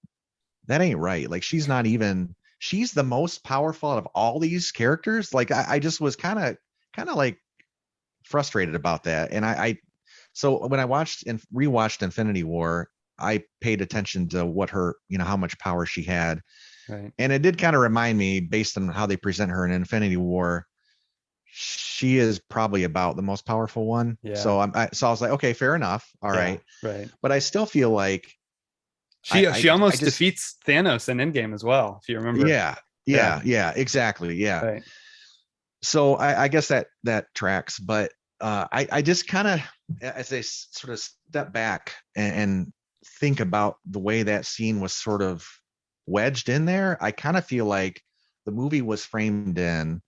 that ain't right. Like she's the most powerful out of all these characters. Like I just was kind of like frustrated about that. And so when I watched and rewatched Infinity War, I paid attention to what her, how much power she had. Right. And it did kind of remind me, based on how they present her in Infinity War, she is probably about the most powerful one. Yeah. So I was like, okay, fair enough. All Yeah. right. Right. But I still feel like She I almost just, defeats Thanos in Endgame as well, if you remember. yeah, Yeah. yeah, exactly. Yeah. Right. So I guess that tracks, but I just kind of, as I sort of step back and think about the way that scene was sort of wedged in there, I kind of feel like the movie was framed in,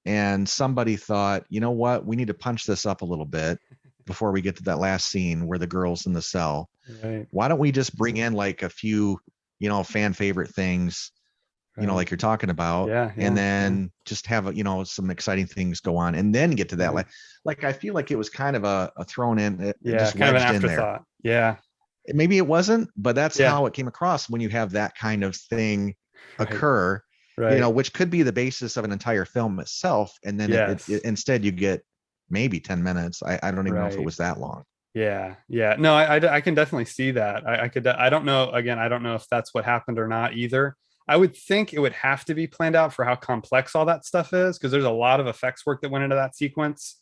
and somebody thought, you know what, we need to punch this up a little bit before we get to that last scene where the girl's in the cell. Right. Why don't we just bring in like a few, fan favorite things, Right. like you're talking about, Yeah. and Yeah. Yeah. then just have some exciting things go on, and then get to that. Right. Like I feel like it was kind of a thrown in, Yeah. just Kind of an wedged in there. afterthought. Yeah. Maybe it wasn't, but that's Yeah. how it came across when you have that kind of thing Right. occur, Right. which could be the basis of an entire film itself, and then Yes. instead you get maybe 10 minutes. I don't even know if it Right. was that long. Yeah. Yeah. No, I can definitely see that. I could, I don't know. Again, I don't know if that's what happened or not either. I would think it would have to be planned out for how complex all that stuff is, because there's a lot of effects work that went into that sequence,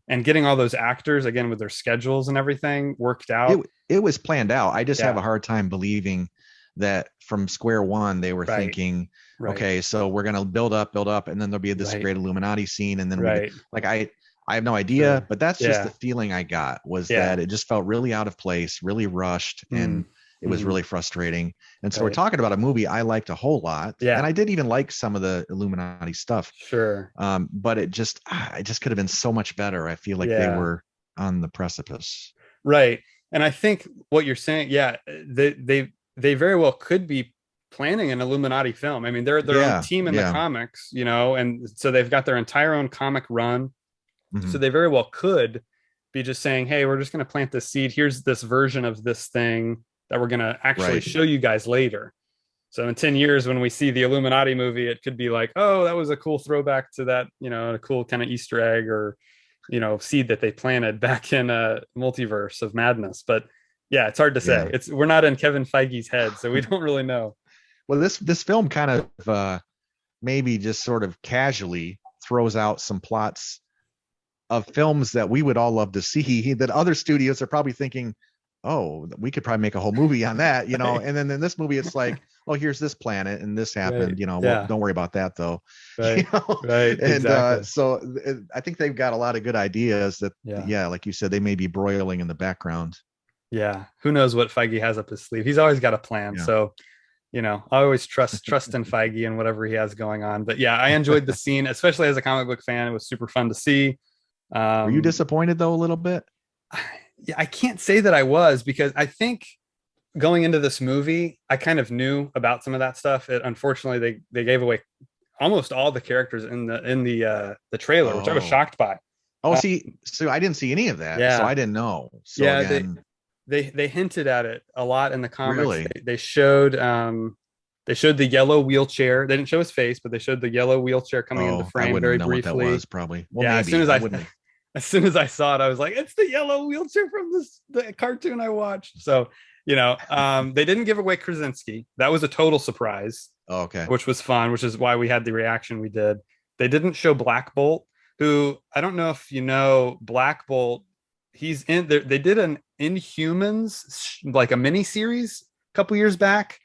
and getting all those actors again with their schedules and everything worked it out. it was planned out. I just have a Yeah. hard time believing that from square one they were Right. thinking, Right. okay, so we're gonna build up, and then there'll be this Right. great Illuminati scene, and then we get Right. like I have no idea, Sure. but that's just the Yeah. feeling I got, was that Yeah. it just felt really out of place, really rushed, Mm. and it was Mm. really frustrating. And so we're Right. talking about a movie I liked a whole lot, and Yeah. I did even like some of the Illuminati stuff. Sure. But it just could have been so much better. I feel like they Yeah. were on the precipice. Right. And I think what you're saying, yeah, they very well could be planning an Illuminati film. I mean, they're their own Yeah, team in the yeah. comics, and so they've got their entire own comic run. So Mhm. they very well could be just saying, "Hey, we're just going to plant this seed. Here's this version of this thing that we're going to actually Right. show you guys later." So in 10 years, when we see the Illuminati movie, it could be like, "Oh, that was a cool throwback to that, a cool kind of Easter egg or, seed that they planted back in a Multiverse of Madness." But yeah, it's hard to say. Yeah. We're not in Kevin Feige's head, so we don't really know. Well, this film kind of maybe just sort of casually throws out some plots of films that we would all love to see, that other studios are probably thinking, oh, we could probably make a whole movie on that, Right. and then in this movie it's like, oh, here's this planet and this Right. happened, well, Yeah. don't worry about that though. you Right. know Right. and Exactly. so I think they've got a lot of good ideas that, Yeah. yeah, like you said, they may be broiling in the background. Yeah. Who knows what Feige has up his sleeve? He's always got a plan. Yeah. So, I always trust in Feige and whatever he has going on. But yeah, I enjoyed the scene, especially as a comic book fan. It was super fun to see. Were you Um, disappointed though a little bit? yeah, I can't say that I was, because I think going into this movie, I kind of knew about some of that stuff. Unfortunately, they gave away almost all the characters in the trailer, which I was Oh. shocked by. Oh, Uh, see, so I didn't see any of that, so yeah, I didn't know. So yeah, they again, they hinted at it a lot in the comics. really? They showed the yellow wheelchair. They didn't show his face, but they showed the yellow wheelchair coming into Oh, I frame wouldn't very have known what that briefly. was, probably. Well, Yeah, maybe I wouldn't have. as soon as I saw it, I was like, it's the yellow wheelchair from the cartoon I watched. So They didn't give away Krasinski. That was a total surprise, Oh, okay. which was fun, which is why we had the reaction we did. They didn't show Black Bolt, who I don't know if you know, Black Bolt, he's in there. They did an Inhumans, like a mini series a couple years back.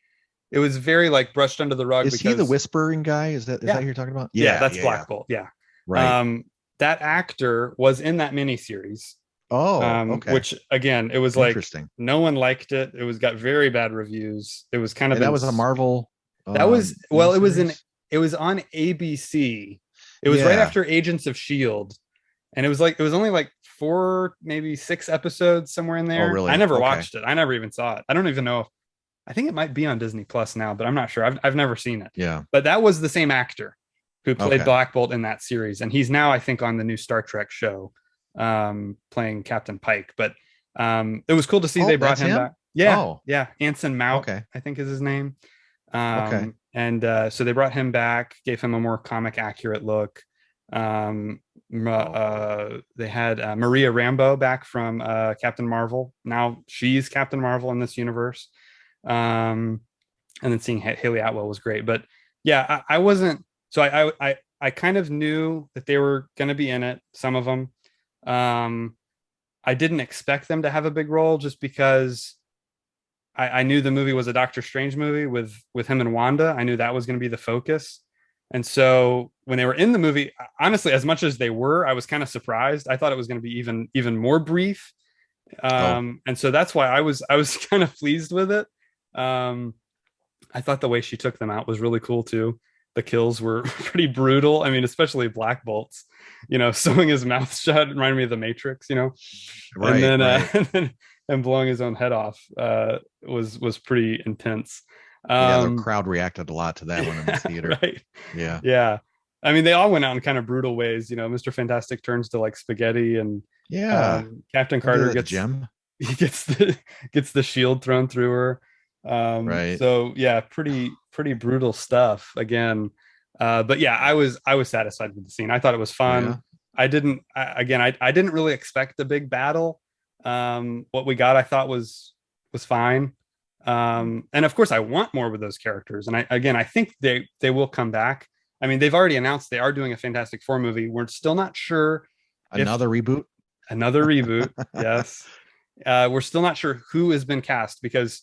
It was very like brushed under the rug. Is he the whispering guy? Is that Yeah. who you're talking about? Yeah, that's Black Bolt. Yeah. Right. That actor was in that mini series. Oh, okay. Which again, it was like Interesting. no one liked it. It was got very bad reviews. It was kind of And that was a Marvel. That was well, it was miniseries? it was on ABC. It was right Yeah. after Agents of Shield, and it was only like 4, maybe 6 episodes somewhere in there. Oh, really? I never Okay. watched it. I never even saw it. I don't even know if I think it might be on Disney Plus now, but I'm not sure. I've never seen it. Yeah. But that was the same actor who played Okay. Black Bolt in that series, and he's now I think on the new Star Trek show, playing Captain Pike. But it was cool to see they brought that's him back. Yeah, Oh. yeah, Anson Mount, Okay. I think is his name. Okay. And so they brought him back, gave him a more comic accurate look. They had Maria Rambeau back from Captain Marvel. Now she's Captain Marvel in this universe. And then seeing Haley Atwell was great. But yeah, I wasn't. So I kind of knew that they were going to be in it. Some of them. I didn't expect them to have a big role just because I knew the movie was a Doctor Strange movie with him and Wanda. I knew that was going to be the focus. And so when they were in the movie, honestly, as much as they were, I was kind of surprised. I thought it was going to be even more brief. And so that's why I was kind of pleased with it. I thought the way she took them out was really cool too. The kills were pretty brutal. I mean, especially Black Bolt's, sewing his mouth shut reminded me of the Matrix, Right. and then, Right. and blowing his own head off was pretty intense. Yeah, the crowd reacted a lot to that one in the theater. Right. Yeah. Yeah. I mean, they all went out in kind of brutal ways. Mr. Fantastic turns to like spaghetti, and Yeah. Captain Carter gets gem. He gets the shield thrown through her. Right. So yeah, pretty brutal stuff again. But yeah, I was satisfied with the scene. I thought it was fun. Yeah. I didn't really expect a big battle. What we got, I thought was fine. And of course I want more with those characters. And I think they will come back. I mean, they've already announced they are doing a Fantastic Four movie. We're still not sure. Another reboot. Yes. We're still not sure who has been cast because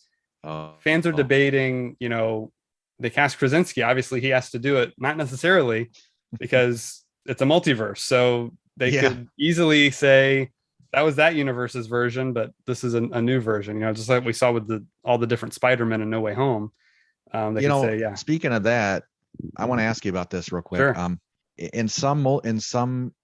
fans are debating, they cast Krasinski. Obviously he has to do it. Not necessarily because it's a multiverse. So they could easily say that was that universe's version, but this is a new version, just like we saw with all the different Spider-Men in No Way Home. They could say, yeah. Speaking of that, I want to ask you about this real quick. Sure. In some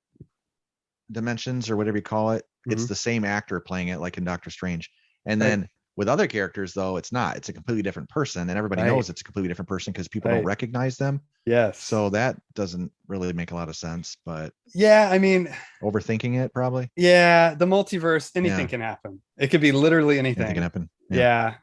dimensions or whatever you call it, it's the same actor playing it, like in Doctor Strange. And then with other characters, though, it's not. It's a completely different person, and everybody knows it's a completely different person because people don't recognize them. Yes. So that doesn't really make a lot of sense. But yeah, I mean, overthinking it probably. Yeah, the multiverse, anything can happen. It could be literally anything. Anything can happen. Yeah,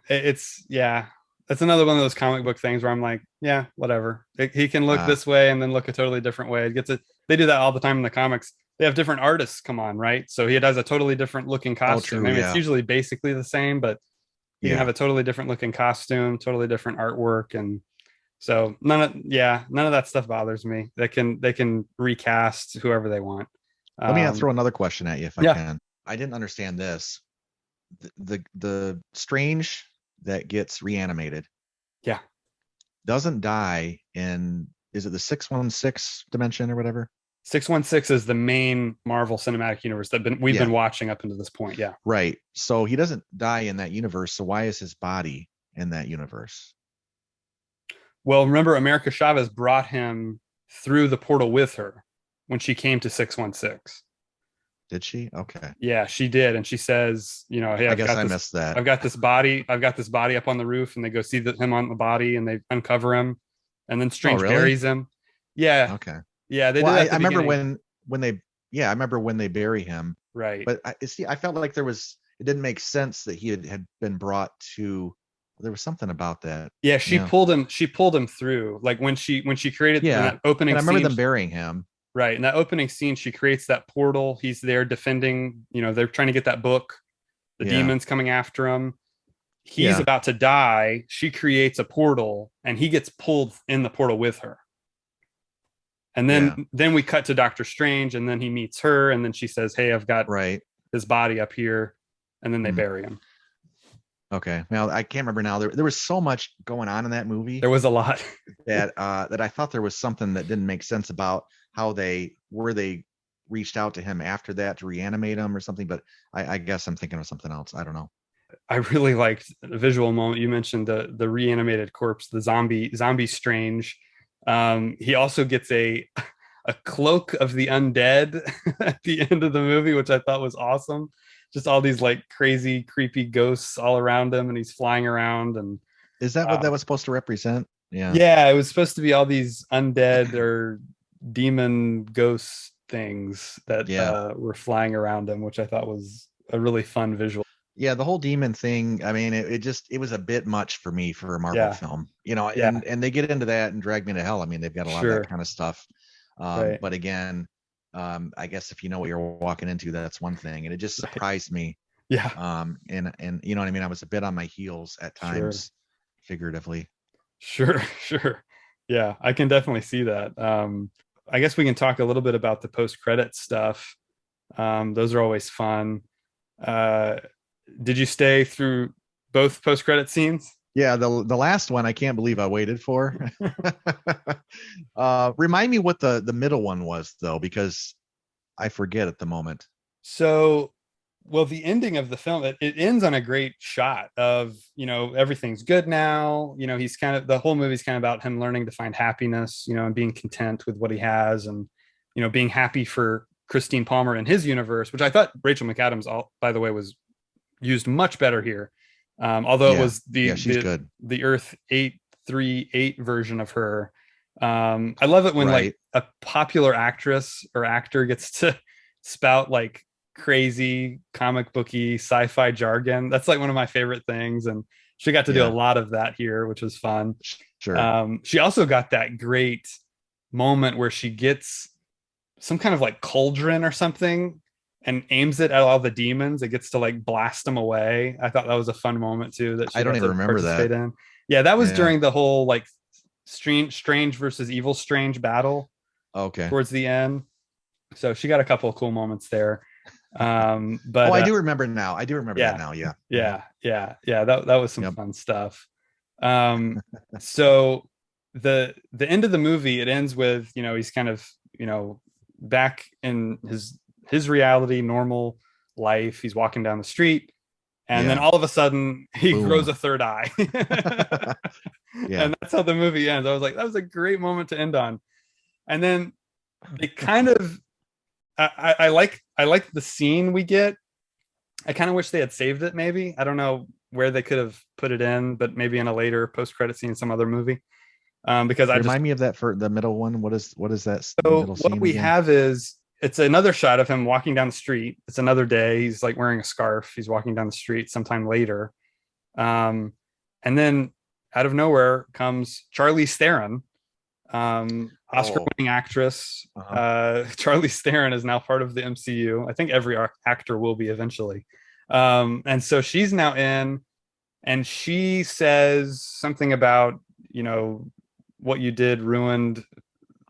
that's another one of those comic book things where I'm like, yeah, whatever. He can look this way and then look a totally different way. They do that all the time in the comics. They have different artists come on, right? So he has a totally different looking costume. It's usually basically the same, but you can have a totally different looking costume, totally different artwork, and so none of that stuff bothers me. They can recast whoever they want. Let me throw another question at you if I can. I didn't understand this. The Strange that gets reanimated, doesn't die in, is it the 616 dimension or whatever? 616 is the main Marvel Cinematic Universe that we've been watching up until this point. Yeah. Right. So he doesn't die in that universe. So why is his body in that universe? Well, remember, America Chavez brought him through the portal with her when she came to 616. Did she? Okay. Yeah, she did. And she says, hey, I guess I missed that. I've got this body up on the roof, and they go see him on the body and they uncover him, and then Strange buries him. Yeah. Okay. Yeah, they did that. I remember when I remember when they bury him. Right. But I felt like it didn't make sense that he had been brought to. There was something about that. Yeah, she pulled him through. Like when she created that opening. And I remember scene, them burying him. Right. In that opening scene, she creates that portal. He's there defending. They're trying to get that book. The demons coming after him. He's Yeah. about to die. She creates a portal and he gets pulled in the portal with her. And Yeah. then we cut to Doctor Strange, and then he meets her, and then she says, "Hey, I've got Right. his body up here," and then they Mm. bury him. Okay. Well, I can't remember now. There was so much going on in that movie There was a lot. that I thought there was something that didn't make sense about how they reached out to him after that to reanimate him or something. But I guess I'm thinking of something else. I don't know. I really liked the visual moment. You mentioned the reanimated corpse, the zombie Strange. He also gets a cloak of the undead at the end of the movie, which I thought was awesome. Just all these like crazy, creepy ghosts all around him, and he's flying around. And Is that what that was supposed to represent? Yeah. yeah, it was supposed to be all these undead or demon ghost things that Yeah. were flying around him, which I thought was a really fun visual. Yeah, the whole demon thing, I mean, it was a bit much for me for a Marvel Yeah, film, yeah, and they get into that and drag me to hell. I mean, they've got a lot of that sure, kind of stuff. right, But again, I guess if you know what you're walking into, that's one thing. And it just right, surprised me. yeah, And you know what I mean? I was a bit on my heels at sure, times, figuratively. sure, sure. Yeah, I can definitely see that. I guess we can talk a little bit about the post-credit stuff. Those are always fun. Uh, did you stay through both post-credit scenes? Yeah, the last one I can't believe I waited for. Remind me what the middle one was though, because I forget at the moment. So, well, the ending of the film, it ends on a great shot of, everything's good now. He's kind of, the whole movie's kind of about him learning to find happiness, and being content with what he has, and, being happy for Christine Palmer in his universe, which I thought Rachel McAdams, by the way, was used much better here. Although it Yeah, was yeah, she's good. the Earth 838 version of her. I love it when like Right. a popular actress or actor gets to spout like crazy comic booky sci-fi jargon. That's like one of my favorite things, and she got to do a Yeah, lot of that here, which was fun. sure. She also got that great moment where she gets some kind of like cauldron or something and aims it at all the demons. It gets to like blast them away. I thought that was a fun moment too that she I don't got even to remember participate that. in. Yeah, that was Yeah. during the whole like strange versus evil strange battle Okay. towards the end. So she got a couple of cool moments there. Oh, But I do remember now. I do remember that yeah, now. Yeah. Mhm. yeah. That was some Yep. fun stuff. So the end of the movie, it ends with, he's kind of, back in his reality, normal life. He's walking down the street, and then Yeah. all of a sudden he grows Boom. a third eye. Yeah. And that's how the movie ends. I was like, that was a great moment to end on. And then they kind of I like the scene we get. I kind of wish they had saved it. Maybe I don't know where they could have put it in, but maybe in a later post credit scene, in some other movie. Because I just Remind me of that for the middle one. What is that so middle what scene we again? have is it's another shot of him walking down the street. It's another day. He's like wearing a scarf. He's walking down the street sometime later, and then out of nowhere comes Charlize Theron, Oh. Oscar-winning actress. Uh-huh. Charlize Theron is now part of the MCU. I think every actor will be eventually. And so she's now in, and she says something about, what you did ruined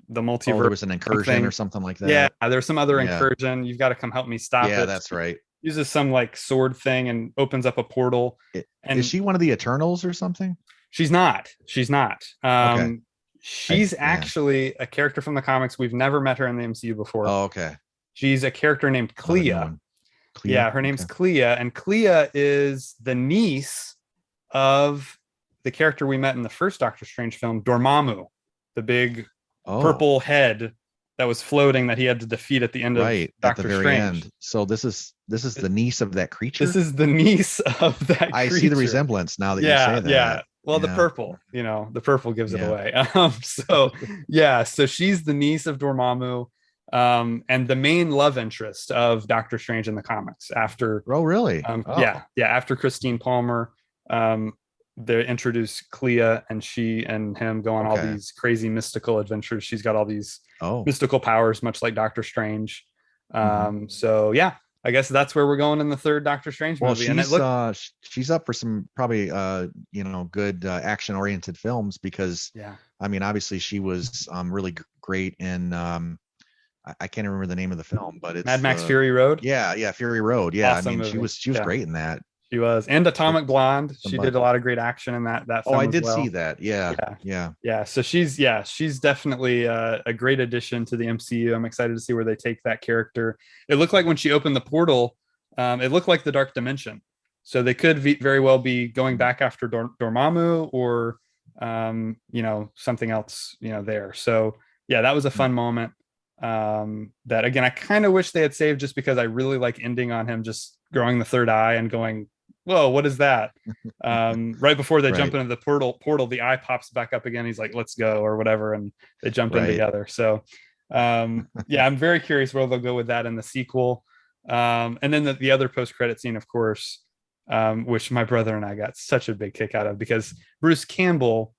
the Oh, there multiverse. was an incursion or Something. something like Yeah, that. there's some other Yeah. incursion. You've got to come help me stop Yeah, it. that's right. Uses some like sword thing and opens up a portal. Is And she one of the Eternals or something? she's not. She's not. Okay. She's Yeah. actually a character from the comics. We've never met her in the MCU before. Oh, okay. She's a character named Another new Clea. one. Clea. Yeah, her name's Okay. Clea, and Clea is the niece of the character we met in the first Doctor Strange film, Dormammu, the big Oh, purple head that was floating that he had to defeat at the end of right. At the Doctor very Strange. end. So this is the niece of that This creature. is the niece of that I see the creature. resemblance now that you Yeah, say that. yeah. Well, the Yeah. purple, the purple gives it Yeah. away. So yeah, so she's the niece of Dormammu, and the main love interest of Doctor Strange in the comics. After, Oh, really? yeah, Oh, yeah, after Christine Palmer, um, they introduce Clea, and she and him go on all okay. these crazy mystical adventures. She's got all these Oh. mystical powers, much like Doctor Strange. Hmm. So yeah, I guess that's where we're going in the third Doctor Strange Well, movie. And it looked, she's up for some probably good action oriented films because yeah, I mean obviously she was really great in I can't remember the name of the film, but Mad it's Max Fury Road, yeah, Fury Road. Yeah, I awesome mean movie. she was Yeah, great in that she was. And with Atomic Blonde, some she did a budget. lot of great action in that Oh, I film as did see well. that. Yeah, Yeah. yeah, Yeah. So she's definitely a great addition to the MCU. I'm excited to see where they take that character. It looked like when she opened the portal, it looked like the Dark Dimension. So they could very well be going back after Dormammu or, something else, there. So yeah, that was a fun moment. That again, I kind of wish they had saved just because I really like ending on him just growing the third eye and going, whoa, what is that? Right before they jump right, into the portal, the eye pops back up again. He's like, let's go or whatever. And they jump in right. together. So, yeah, I'm very curious where they'll go with that in the sequel. And then the other post-credit scene, of course, which my brother and I got such a big kick out of because Bruce Campbell,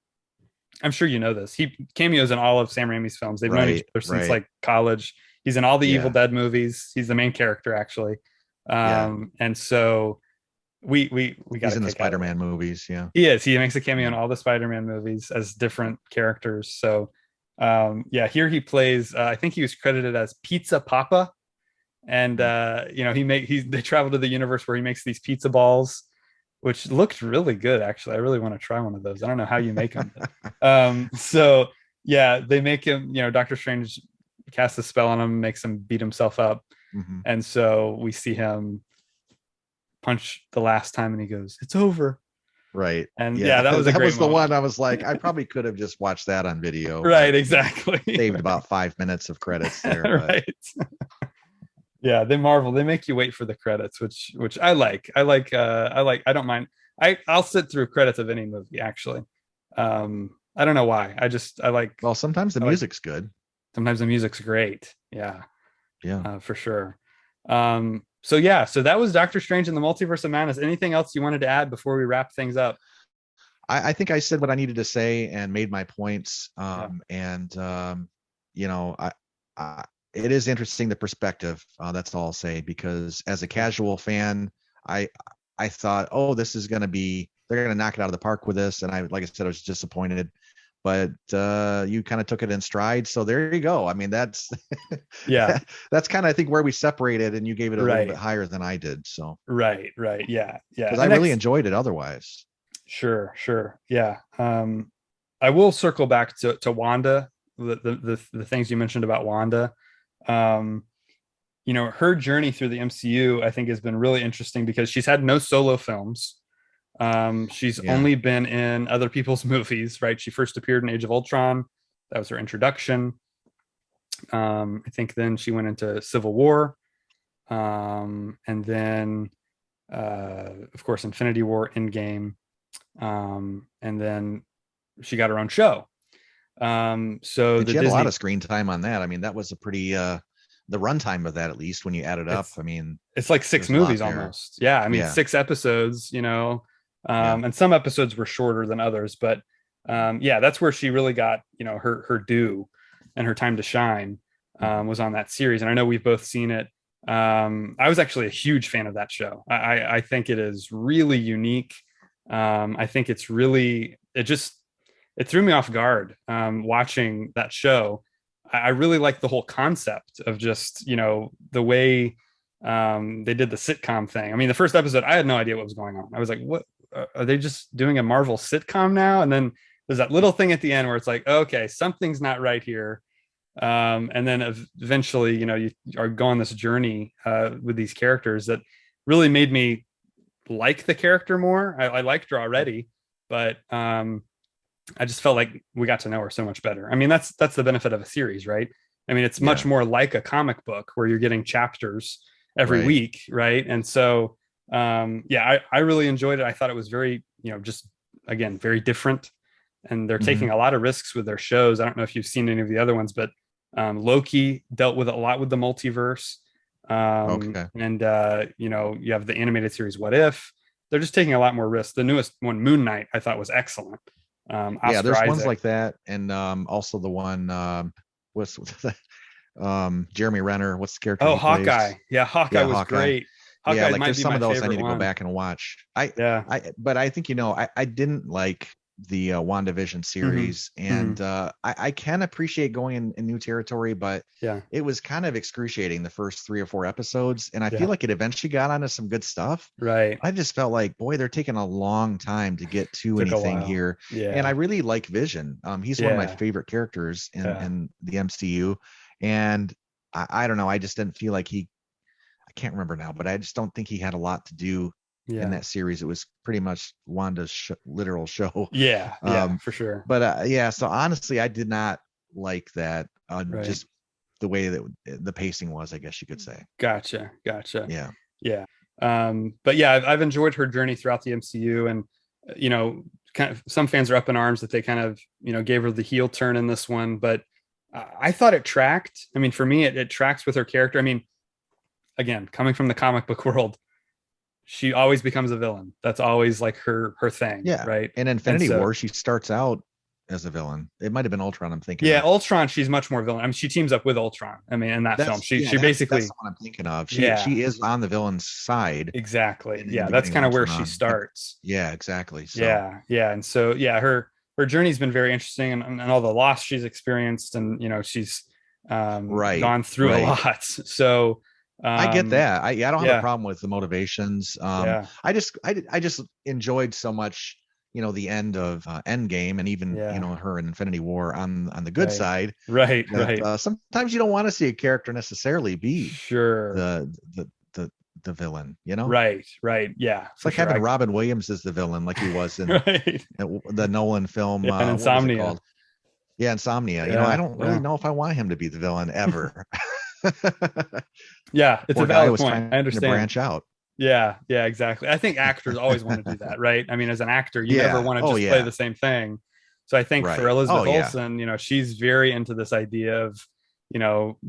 I'm sure you know this. He cameos in all of Sam Raimi's films. They've known each Right, other since right. like college. He's in all the Evil Yeah, Dead movies. He's the main character actually. yeah. And so we got He's a in the kick out of it. Spider-Man movies. Yeah, He is. He makes a cameo in yeah. all the Spider-Man movies as different characters. So yeah, here he plays. I think he was credited as Pizza Papa, and Mm. they travel to the universe where he makes these pizza balls, which looked really good. Actually, I really want to try one of those. I don't know how you make them. But, so yeah, they make him. Doctor Strange casts a spell on him, makes him beat himself up, Hmm. and so we see him punch the last time, and he goes, "It's over." Right. And yeah, Yeah, that was a that great was the moment. one I was like, I probably could have just watched that on video, Right, but exactly. saved about 5 minutes of credits there. But Right. Yeah, they make you wait for the credits, which I like. I don't mind. I'll sit through credits of any movie actually. I don't know why. I like well, sometimes the I like music's good. sometimes the music's great. Yeah, Yeah. for sure. So yeah, so that was Doctor Strange in the Multiverse of Madness. Anything else you wanted to add before we wrap things up? I think I said what I needed to say and made my points. Yeah. And you know, I it is interesting the perspective. That's all I'll say because as a casual fan, I I thought, oh, this is gonna be they're gonna knock it out of the park with this, and like I said, I was disappointed. But you kind of took it in stride, so there you go. I mean, that's Yeah. that's kind of I think where we separated, and you gave it a little bit Right. higher than I did. So Right. Yeah. Yeah. because I And really next, enjoyed it otherwise. sure. Yeah. I will circle back to Wanda, the things you mentioned about Wanda. Um, her journey through the MCU, I think, has been really interesting because she's had no solo films. She's Yeah. only been in other people's movies, right? She first appeared in Age of Ultron. That was her introduction. I think then she went into Civil War. And then, of course, Infinity War, Endgame. And then she got her own show. So And the she had a lot Disney, of screen time on that. I mean, that was a pretty the runtime of that at least when you add it up. it's I mean, it's like six there's a lot movies there. almost. Yeah, I mean Yeah. 6 episodes. Yeah. And some episodes were shorter than others, but yeah, that's where she really got her due and her time to shine. Mhm. Was on that series, and I know we've both seen it. I was actually a huge fan of that show. I think it is really unique. I think it threw me off guard watching that show. I really like the whole concept of just the way they did the sitcom thing. I mean, the first episode, I had no idea what was going on. I was like, "What are they just doing a Marvel sitcom now?" And then there's that little thing at the end where it's like, "Okay, something's not right here." And then eventually, you are go on this journey with these characters that really made me like the character more. I liked her already, but I just felt like we got to know her so much better. I mean, that's the benefit of a series, right? I mean, it's much Yeah. more like a comic book where you're getting chapters every Right. week, right? And so, yeah, I really enjoyed it. I thought it was very, just again, very different. And they're taking Hmm. a lot of risks with their shows. I don't know if you've seen any of the other ones, but Loki dealt with a lot with the multiverse. Okay. And you have the animated series What If. They're just taking a lot more risks. The newest one, Moon Knight, I thought was excellent. Yeah, Oscar there's ones Isaac. like that, and also the one was Jeremy Renner. What's the character Oh, he plays? Hawkeye. Yeah, Hawkeye Yeah, was Hawkeye. great. Yeah, Hawkeye like might there's be some my of those I need favorite to go one. back and watch. Yeah. But I think, I didn't like the WandaVision Hmm. series, Hmm. and I can appreciate going in new territory, but Yeah. it was kind of excruciating the first 3 or 4 episodes, and I feel Yeah. like it eventually got onto some good stuff. Right. I just felt like, boy, they're taking a long time to get to Took a anything while. here, and I Yeah. really like Vision. He's one of my Yeah. favorite characters Yeah. in the MCU, and I don't know, I just didn't feel like I can't remember now, but I just don't think he had a lot to do in Yeah. that series. It was pretty much Wanda's literal show. Yeah. Yeah. Um, For sure. but yeah, so honestly, I did not like that. Right. Just the way that the pacing was, I guess you could say. Gotcha. Gotcha. Yeah. Yeah. But yeah, I've enjoyed her journey throughout the MCU, and you know, kind of some fans are up in arms that they kind of, gave her the heel turn in this one, but I thought it tracked. I mean, for me, it tracks with her character. I mean, again, coming from the comic book world, she always becomes a villain. That's always like her thing, Yeah. right? In And Infinity so, War, she starts out as a villain. It might have been Ultron I'm thinking yeah, of. Ultron, she's much more villain. I mean, she teams up with Ultron. I mean, in that film, That's she that's basically, the one I'm thinking of. yeah, She is on the villain's side exactly, in the yeah, that's beginning of kind of where she Ultron. But starts. yeah, exactly. So Yeah, yeah, and so yeah, her journey's been very interesting, and all the loss she's experienced, and she's right, gone through a right. lot. So I get um, that. I don't have a yeah, problem with the motivations. yeah, I just enjoyed so much, the end of Endgame, and even yeah, her in Infinity War on the good right, side. right, That right, sometimes you don't want to see a character necessarily be sure, the villain. right, right, yeah, It's for like sure. having Robin Williams as the villain, like he was in Right, the Nolan film. yeah, and What was it Insomnia, called? Yeah, Insomnia. I yeah, don't really yeah, know if I want him to be the villain ever. yeah. It's a Poor guy valid was point. trying I to understand. branch out. Yeah, yeah, exactly. I think actors always want to do that, right? I mean, as an actor, you never Yeah. want to Oh just play yeah. the same thing. So I think for Right. Oh Elizabeth yeah. Olsen, she's very into this idea of,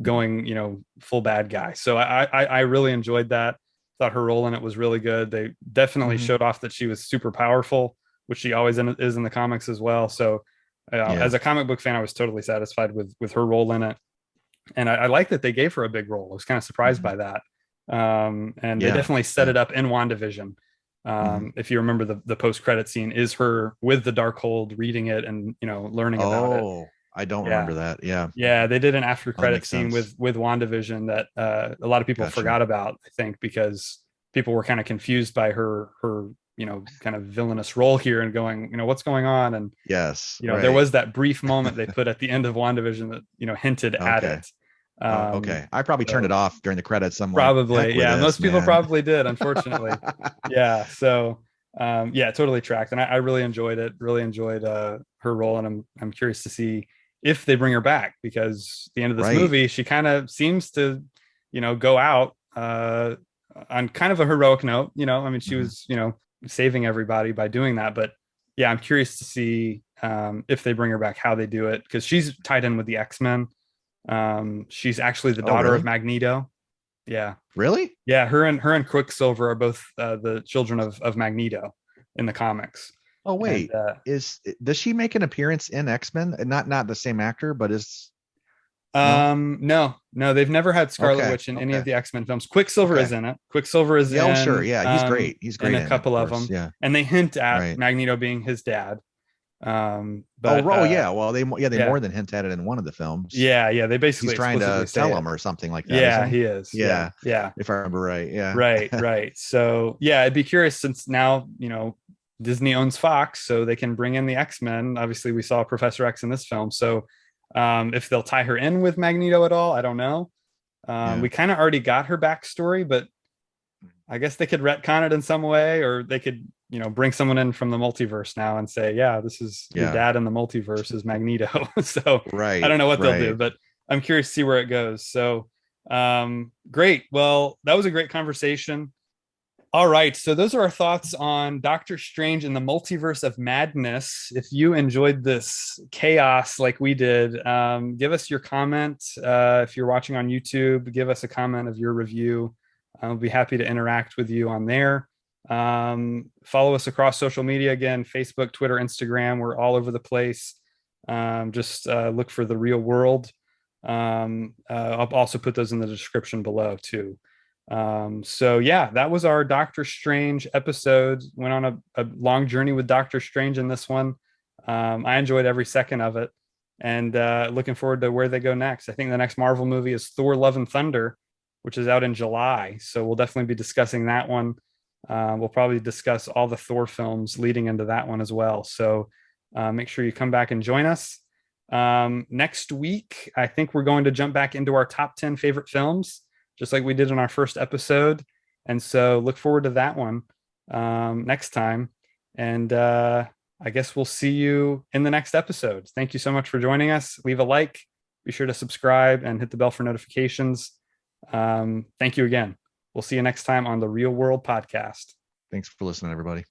going, full bad guy. So I really enjoyed that. Thought her role in it was really good. They definitely Hmm. showed off that she was super powerful, which she always is in the comics as well. So Yeah. as a comic book fan, I was totally satisfied with her role in it, and I like that they gave her a big role. I was kind of surprised Hmm. by that. And they Yeah. definitely set Yeah. it up in WandaVision. Hmm. If you remember, the post credit scene is her with the Darkhold reading it and learning about it. Oh, I don't Yeah, remember that. Yeah. yeah, they did an after Oh, that credit makes scene sense. with WandaVision that a lot of people Gotcha. forgot about. I think because people were kind of confused by her kind of villainous role here and going, what's going on. And Yes. there Right. was that brief moment they put at the end of WandaVision that hinted at Okay. it. Oh, um okay. I probably turned it so off during the credits. I'm like, heck probably, with yeah, this, most people man. probably did, unfortunately. Yeah, so yeah, totally tracked, and I really enjoyed it, really enjoyed her role, and I'm curious to see if they bring her back, because at the end of this Right. movie she kind of seems to go out on kind of a heroic note. I mean, she Hmm. was saving everybody by doing that, but yeah, I'm curious to see if they bring her back, how they do it, because she's tied in with the X-Men. She's actually the Oh, daughter of really? Magneto. Yeah, Really? yeah. Her and Quicksilver are both the children of Magneto in the comics. Oh, And wait. Does she make an appearance in X-Men? Not the same actor, but is no? no, no, they've never had Scarlet Okay. Witch in any of Okay. the X-Men films. Quicksilver is Okay. in it. Quicksilver is Yeah, oh sure. Yeah, he's great. He's in great a in it, of couple of course. them, Yeah. and they hint at Right. Magneto being his dad. Oh, But yeah. Well, they yeah, more than hint at it in one of the films. yeah, yeah. They He's basically trying explicitly to say tell it. him or something like that, isn't Yeah, he? he is. Yeah, Yeah, yeah. if I remember right. Yeah. Right, right. So yeah, I'd be curious, since now, Disney owns Fox, so they can bring in the X-Men. Obviously, we saw Professor X in this film. So if they'll tie her in with Magneto at all, I don't know. Yeah. We kind of already got her backstory, but I guess they could retcon it in some way, or they could, bring someone in from the multiverse now and say, yeah, this is your Yeah. dad in the multiverse is Magneto. So I Right. don't know what they'll do, Right. but I'm curious to see where it goes. So great. Well, that was a great conversation. All right. So those are our thoughts on Doctor Strange in the Multiverse of Madness. If you enjoyed this chaos like we did, give us your comment. If you're watching on YouTube, give us a comment of your review. I'll be happy to interact with you on there. Follow us across social media, again, Facebook, Twitter, Instagram. We're all over the place. Just look for The Real World. I'll also put those in the description below too. So yeah, that was our Doctor Strange episode. Went on a long journey with Doctor Strange in this one. I enjoyed every second of it, and looking forward to where they go next. I think the next Marvel movie is Thor: Love and Thunder, which is out in July. So we'll definitely be discussing that one. We'll probably discuss all the Thor films leading into that one as well. So make sure you come back and join us. Next week, I think we're going to jump back into our top 10 favorite films, just like we did in our first episode. And so look forward to that one next time. And I guess we'll see you in the next episode. Thank you so much for joining us. Leave a like, be sure to subscribe and hit the bell for notifications. Thank you again. We'll see you next time on the Real World Podcast. Thanks for listening, everybody.